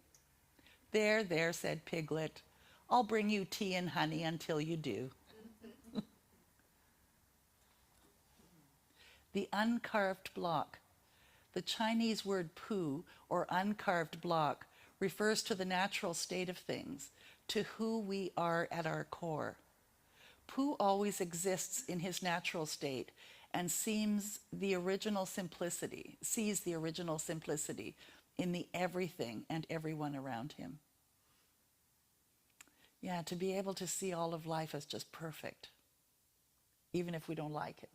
A: There, there, said Piglet. I'll bring you tea and honey until you do. The uncarved block. The Chinese word pu, or uncarved block, refers to the natural state of things, to who we are at our core. Pu always exists in his natural state and sees the original simplicity in the everything and everyone around him. Yeah, to be able to see all of life as just perfect, even if we don't like it.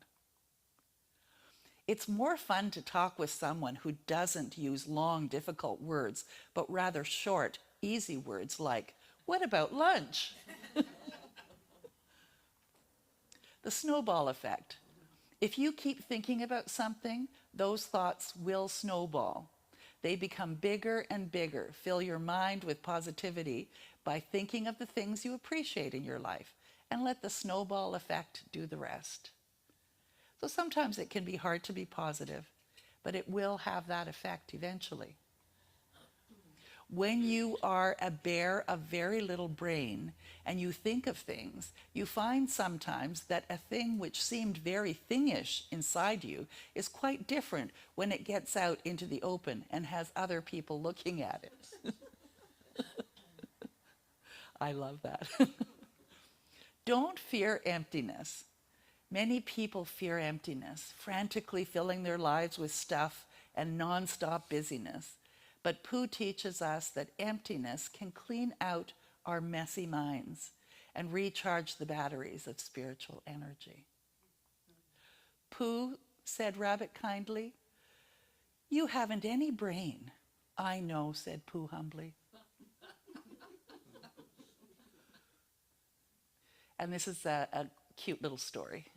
A: It's more fun to talk with someone who doesn't use long, difficult words, but rather short, easy words like, "What about lunch?" The snowball effect. If you keep thinking about something, those thoughts will snowball. They become bigger and bigger. Fill your mind with positivity by thinking of the things you appreciate in your life, and let the snowball effect do the rest. So sometimes it can be hard to be positive, but it will have that effect eventually. When you are a bear of very little brain and you think of things, you find sometimes that a thing which seemed very thingish inside you is quite different when it gets out into the open and has other people looking at it. I love that. Don't fear emptiness. Many people fear emptiness, frantically filling their lives with stuff and non-stop busyness. But Pooh teaches us that emptiness can clean out our messy minds and recharge the batteries of spiritual energy. Pooh, said Rabbit kindly, "You haven't any brain." "I know," said Pooh humbly. And this is a cute little story.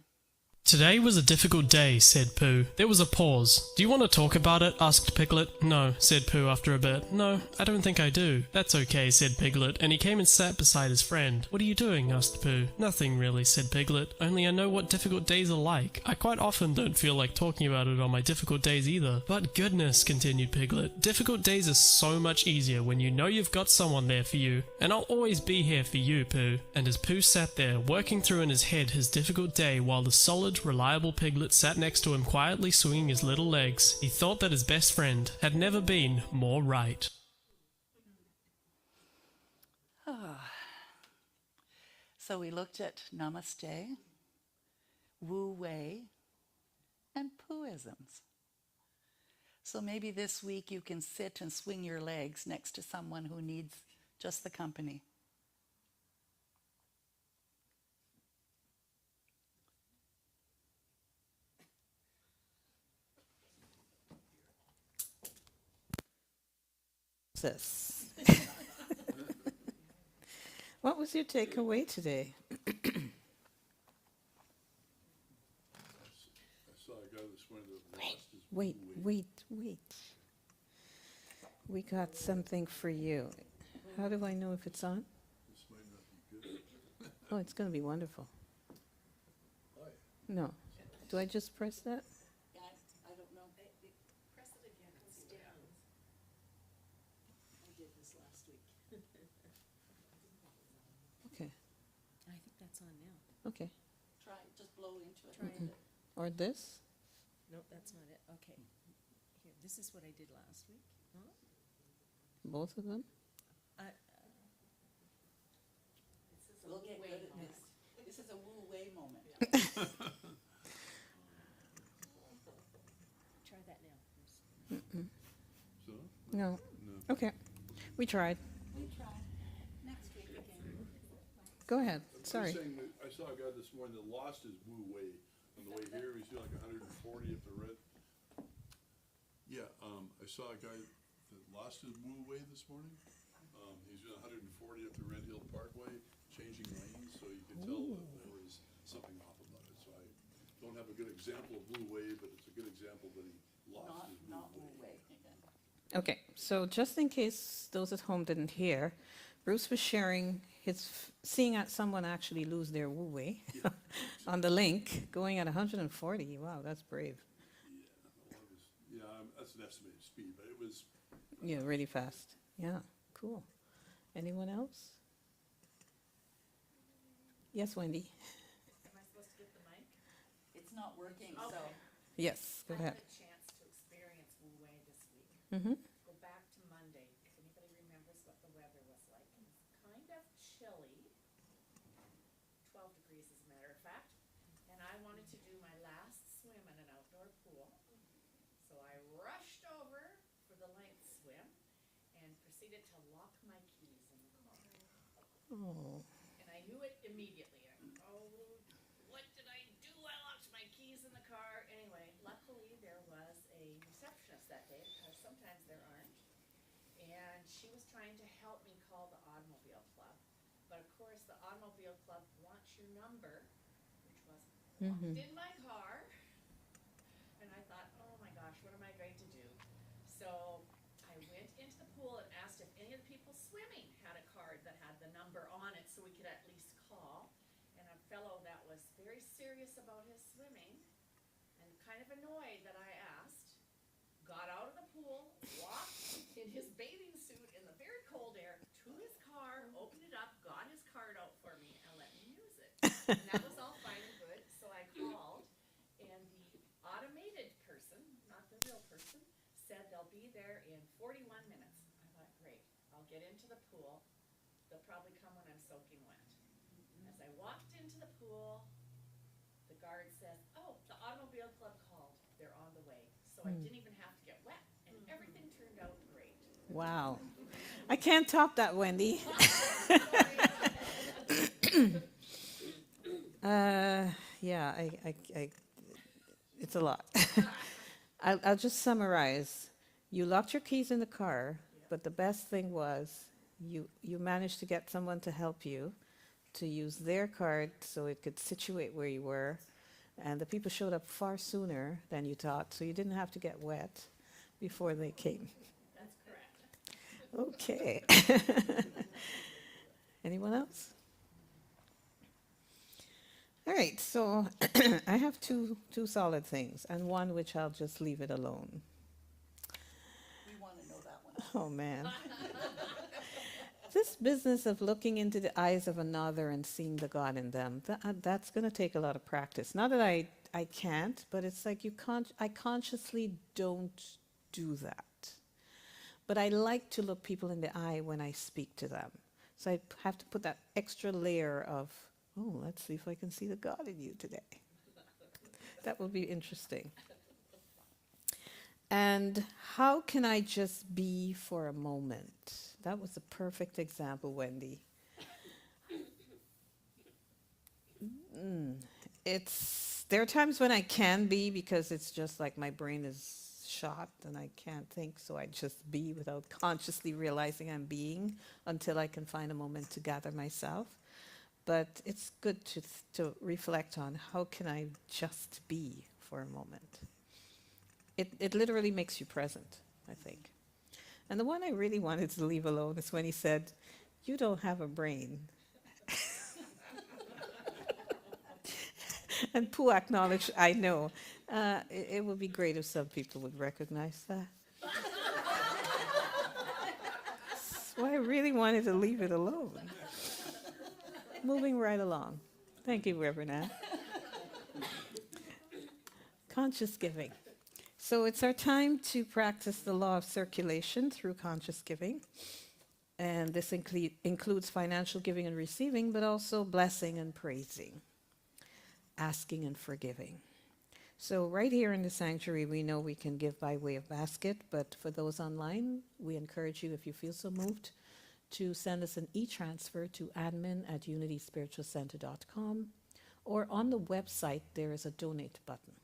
E: Today was a difficult day, said Pooh. There was a pause. Do you want to talk about it? Asked Piglet. No, said Pooh after a bit. No, I don't think I do. That's okay, said Piglet, and he came and sat beside his friend. What are you doing? Asked Pooh. Nothing really, said Piglet, only I know what difficult days are like. I quite often don't feel like talking about it on my difficult days either. But goodness, continued Piglet, difficult days are so much easier when you know you've got someone there for you, and I'll always be here for you, Pooh. And as Pooh sat there, working through in his head his difficult day while the solid, reliable Piglet sat next to him quietly swinging his little legs, he thought that his best friend had never been more right.
A: So we looked at Namaste, Wu Wei, and Poohisms. So maybe this week you can sit and swing your legs next to someone who needs just the company.
B: This. What was your takeaway today?
F: I saw a guy this morning that lost his
B: Wait. We got something for you. How do I know if it's on?
F: This might not be good.
B: Oh, it's going to be wonderful.
F: Why?
B: No. Do I just press that?
A: I don't know. Press it again. It's down. I did this last week.
B: Okay.
C: I think that's on now.
B: Okay.
A: Try, just blow into it.
C: Try it.
B: Or this?
C: No, that's not it. Okay. Here, this is what I did last week. Huh?
B: Both of them?
A: We'll get good at this. This is a Wu Wei moment.
C: Try that now.
F: So?
B: No.
F: No.
B: Okay. We tried.
A: We try. Next week again.
B: Go ahead.
F: I'm
B: Sorry.
F: saying that I saw a guy this morning that lost his Wu Wei on the way here. He's doing like 140 at the red. Yeah, I saw a guy that lost his Wu Wei this morning. He's doing 140 up the Red Hill Parkway, changing lanes, so you can tell that there was something off about it. So I don't have a good example of Wu Wei, but it's a good example that he lost his Wu Wei.
B: Okay, so just in case those at home didn't hear, Bruce was sharing seeing someone actually lose their Wu Wei on the link, going at 140. Wow, that's brave.
F: That's an estimated speed, but it was.
B: Yeah, really fast. Yeah, cool. Anyone else? Yes, Wendy.
G: Am I supposed to get the mic?
A: It's not working, so.
G: Okay.
B: Yes, go
G: I
B: ahead.
G: had a chance to experience Wu Wei this week.
B: Mm-hmm.
G: Go back to Monday. If anybody remembers what the weather was like, it was kind of chilly. 12 degrees as a matter of fact. And I wanted to do my last swim in an outdoor pool. So I rushed over for the length swim and proceeded to lock my keys in the car.
B: Oh.
G: And I knew it immediately. What did I do? I locked my keys in the car. Anyway, luckily there was a receptionist that day, because sometimes there aren't. And she was trying to help me call the automobile club. But of course, the automobile club wants your number, which was locked in my car. And I thought, oh my gosh, what am I going to do? So I went into the pool and asked if any of the people swimming had a card that had the number on it so we could at least call. And a fellow that was very serious about his swimming and kind of annoyed that I asked, got out of the pool, walked in his bathing suit in the very cold air to his car, opened it up, got his card out for me, and let me use it. And that was all fine and good, so I called, and the automated person, not the real person, said they'll be there in 41 minutes. I thought, great, I'll get into the pool. They'll probably come when I'm soaking wet. As I walked into the pool, the guard said, oh, the automobile club called. They're on the way. So I didn't even have to get wet, and everything turned out great.
B: Wow. I can't top that, Wendy. Yeah, it's a lot. I'll just summarize. You locked your keys in the car, but the best thing was you managed to get someone to help you to use their card so it could situate where you were. And the people showed up far sooner than you thought, so you didn't have to get wet before they came.
G: That's correct.
B: Okay. Anyone else? All right, so I have two solid things, and one which I'll just leave it alone.
A: We want to know that one.
B: Oh, man. This business of looking into the eyes of another and seeing the God in them, that's going to take a lot of practice. Not that I can't, but it's like I consciously don't do that. But I like to look people in the eye when I speak to them. So I have to put that extra layer of, oh, let's see if I can see the God in you today. That will be interesting. And how can I just be for a moment? That was a perfect example, Wendy. There are times when I can be, because it's just like my brain is shot and I can't think, so I just be without consciously realizing I'm being until I can find a moment to gather myself. But it's good to reflect on how can I just be for a moment. It literally makes you present, I think. And the one I really wanted to leave alone is when he said, you don't have a brain. And Pooh acknowledged, I know. It would be great if some people would recognize that. That's why I really wanted to leave it alone. Moving right along. Thank you, Reverend Ann. Conscious giving. So it's our time to practice the law of circulation through conscious giving. And this includes financial giving and receiving, but also blessing and praising, asking and forgiving. So right here in the sanctuary, we know we can give by way of basket, but for those online, we encourage you, if you feel so moved, to send us an e-transfer to admin@unityspiritualcenter.com, or on the website, there is a donate button.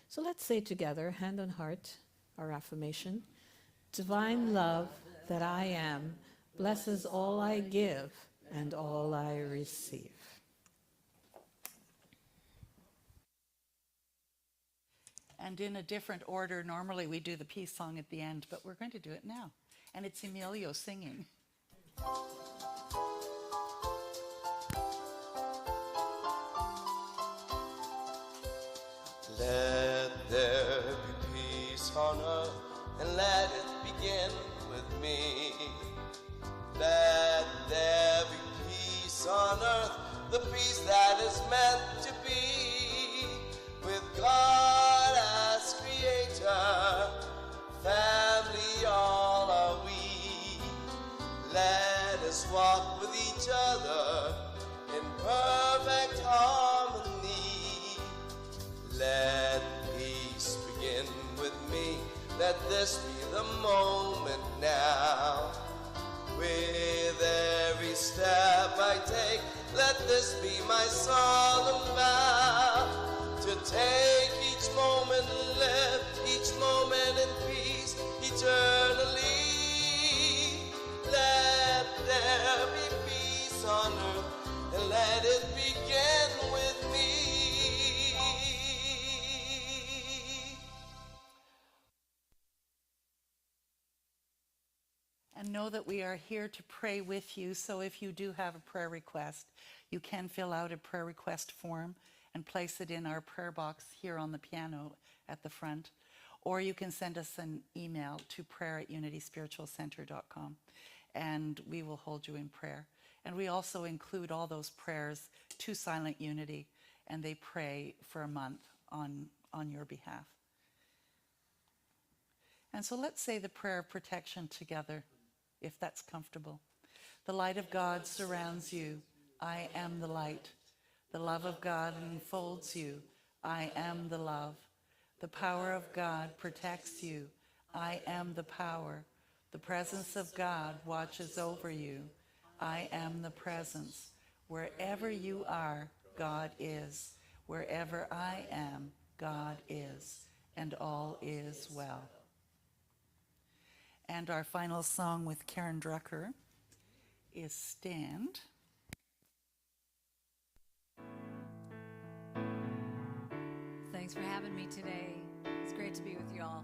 B: So let's say together, hand on heart, our affirmation. Divine love that I am blesses all I give and all I receive.
A: And in a different order, normally we do the peace song at the end, but we're going to do it now. And it's Emilio singing.
H: Let there be peace on earth, and let it begin with me. Let there be peace on earth, the peace that is meant to be. With God as creator, family all are we. Let us walk with each other in perfect harmony. Let peace begin with me. Let this be the moment now. With every step I take, let this be my solemn vow. To take each moment and live each moment in peace eternally. Let there be peace on earth, and let it begin with me.
A: And know that we are here to pray with you. So if you do have a prayer request, you can fill out a prayer request form and place it in our prayer box here on the piano at the front. Or you can send us an email to prayer@unityspiritualcenter.com, and we will hold you in prayer. And we also include all those prayers to Silent Unity, and they pray for a month on your behalf. And so let's say the prayer of protection together, if that's comfortable. The light of God surrounds you. I am the light. The love of God enfolds you. I am the love. The power of God protects you. I am the power. The presence of God watches over you. I am the presence. Wherever you are, God is. Wherever I am, God is. And all is well. And our final song with Karen Drucker is Stand.
C: Thanks for having me today. It's great to be with you all.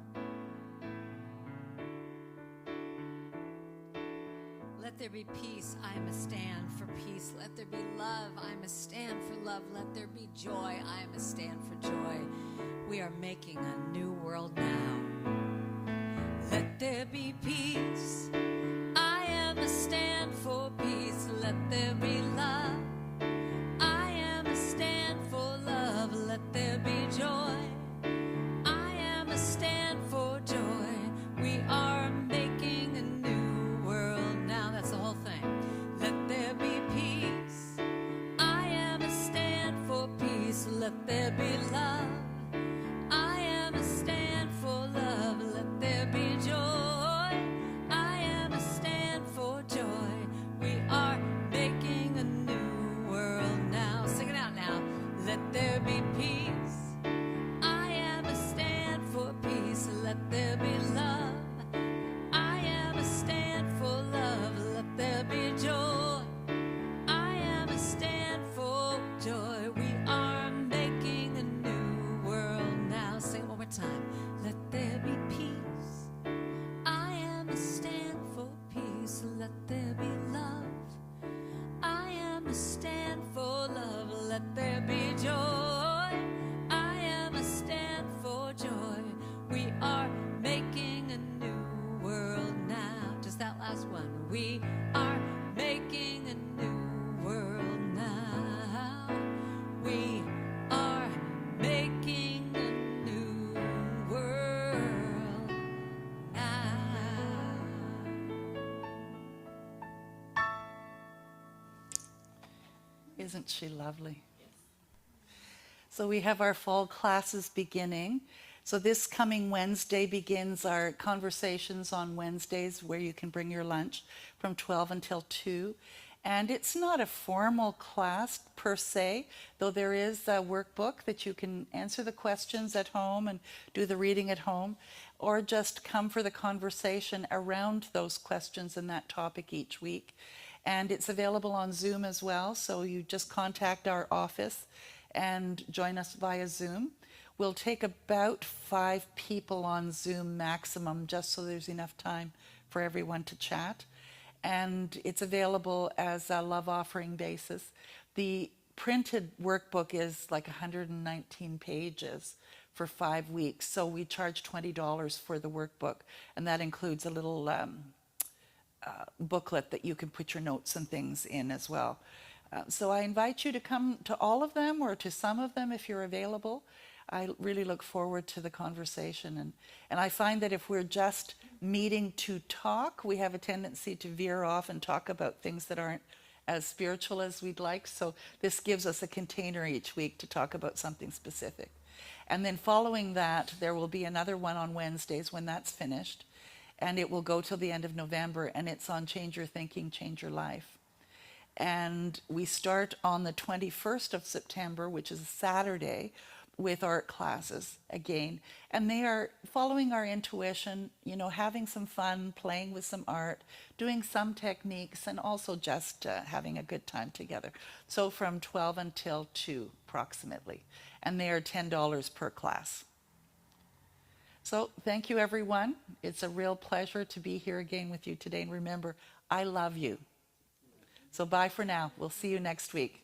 C: Let there be peace, I must stand for peace. Let there be love, I must stand for love. Let there be joy, I must stand for joy. We are making a new world now. Let there be peace, I am a stand for peace. Let there be love, I am a stand for love. Let there be joy, I am a stand for joy. We are making a new world now. That's the whole thing. Let there be peace, I am a stand for peace. Let there be love, I am a stand for love. Let there be joy, I am a stand for joy. We are making a new world now. Sing it out now. Let there be peace, I am a stand for peace. Let there be love, I am a stand for love. Let there be joy, I am a stand for joy. We are making a new world now. Sing it one more time. Let there be peace, I am a stand for peace. Let there be love, I am a stand for love. Let there be joy, I am a stand for joy. We are making a new world now. Just that last one. We are making a new world now. We are making a new world now.
A: Isn't she lovely? So we have our fall classes beginning. So this coming Wednesday begins our conversations on Wednesdays, where you can bring your lunch from 12 until 2. And it's not a formal class per se, though there is a workbook that you can answer the questions at home and do the reading at home. or just come for the conversation around those questions and that topic each week. And it's available on Zoom as well, so you just contact our office and join us via Zoom. We'll take about 5 people on Zoom maximum, just so there's enough time for everyone to chat. And it's available as a love offering basis. The printed workbook is like 119 pages for 5 weeks, so we charge $20 for the workbook, and that includes a little booklet that you can put your notes and things in as well. So I invite you to come to all of them or to some of them if you're available. I really look forward to the conversation. And I find that if we're just meeting to talk, we have a tendency to veer off and talk about things that aren't as spiritual as we'd like. So this gives us a container each week to talk about something specific. And then following that, there will be another one on Wednesdays when that's finished. And it will go till the end of November, and it's on Change Your Thinking, Change Your Life. And we start on the 21st of September, which is a Saturday, with art classes again. And they are following our intuition, you know, having some fun, playing with some art, doing some techniques, and also just having a good time together. So from 12 until 2 approximately. And they are $10 per class. So thank you, everyone. It's a real pleasure to be here again with you today. And remember, I love you. So bye for now. We'll see you next week.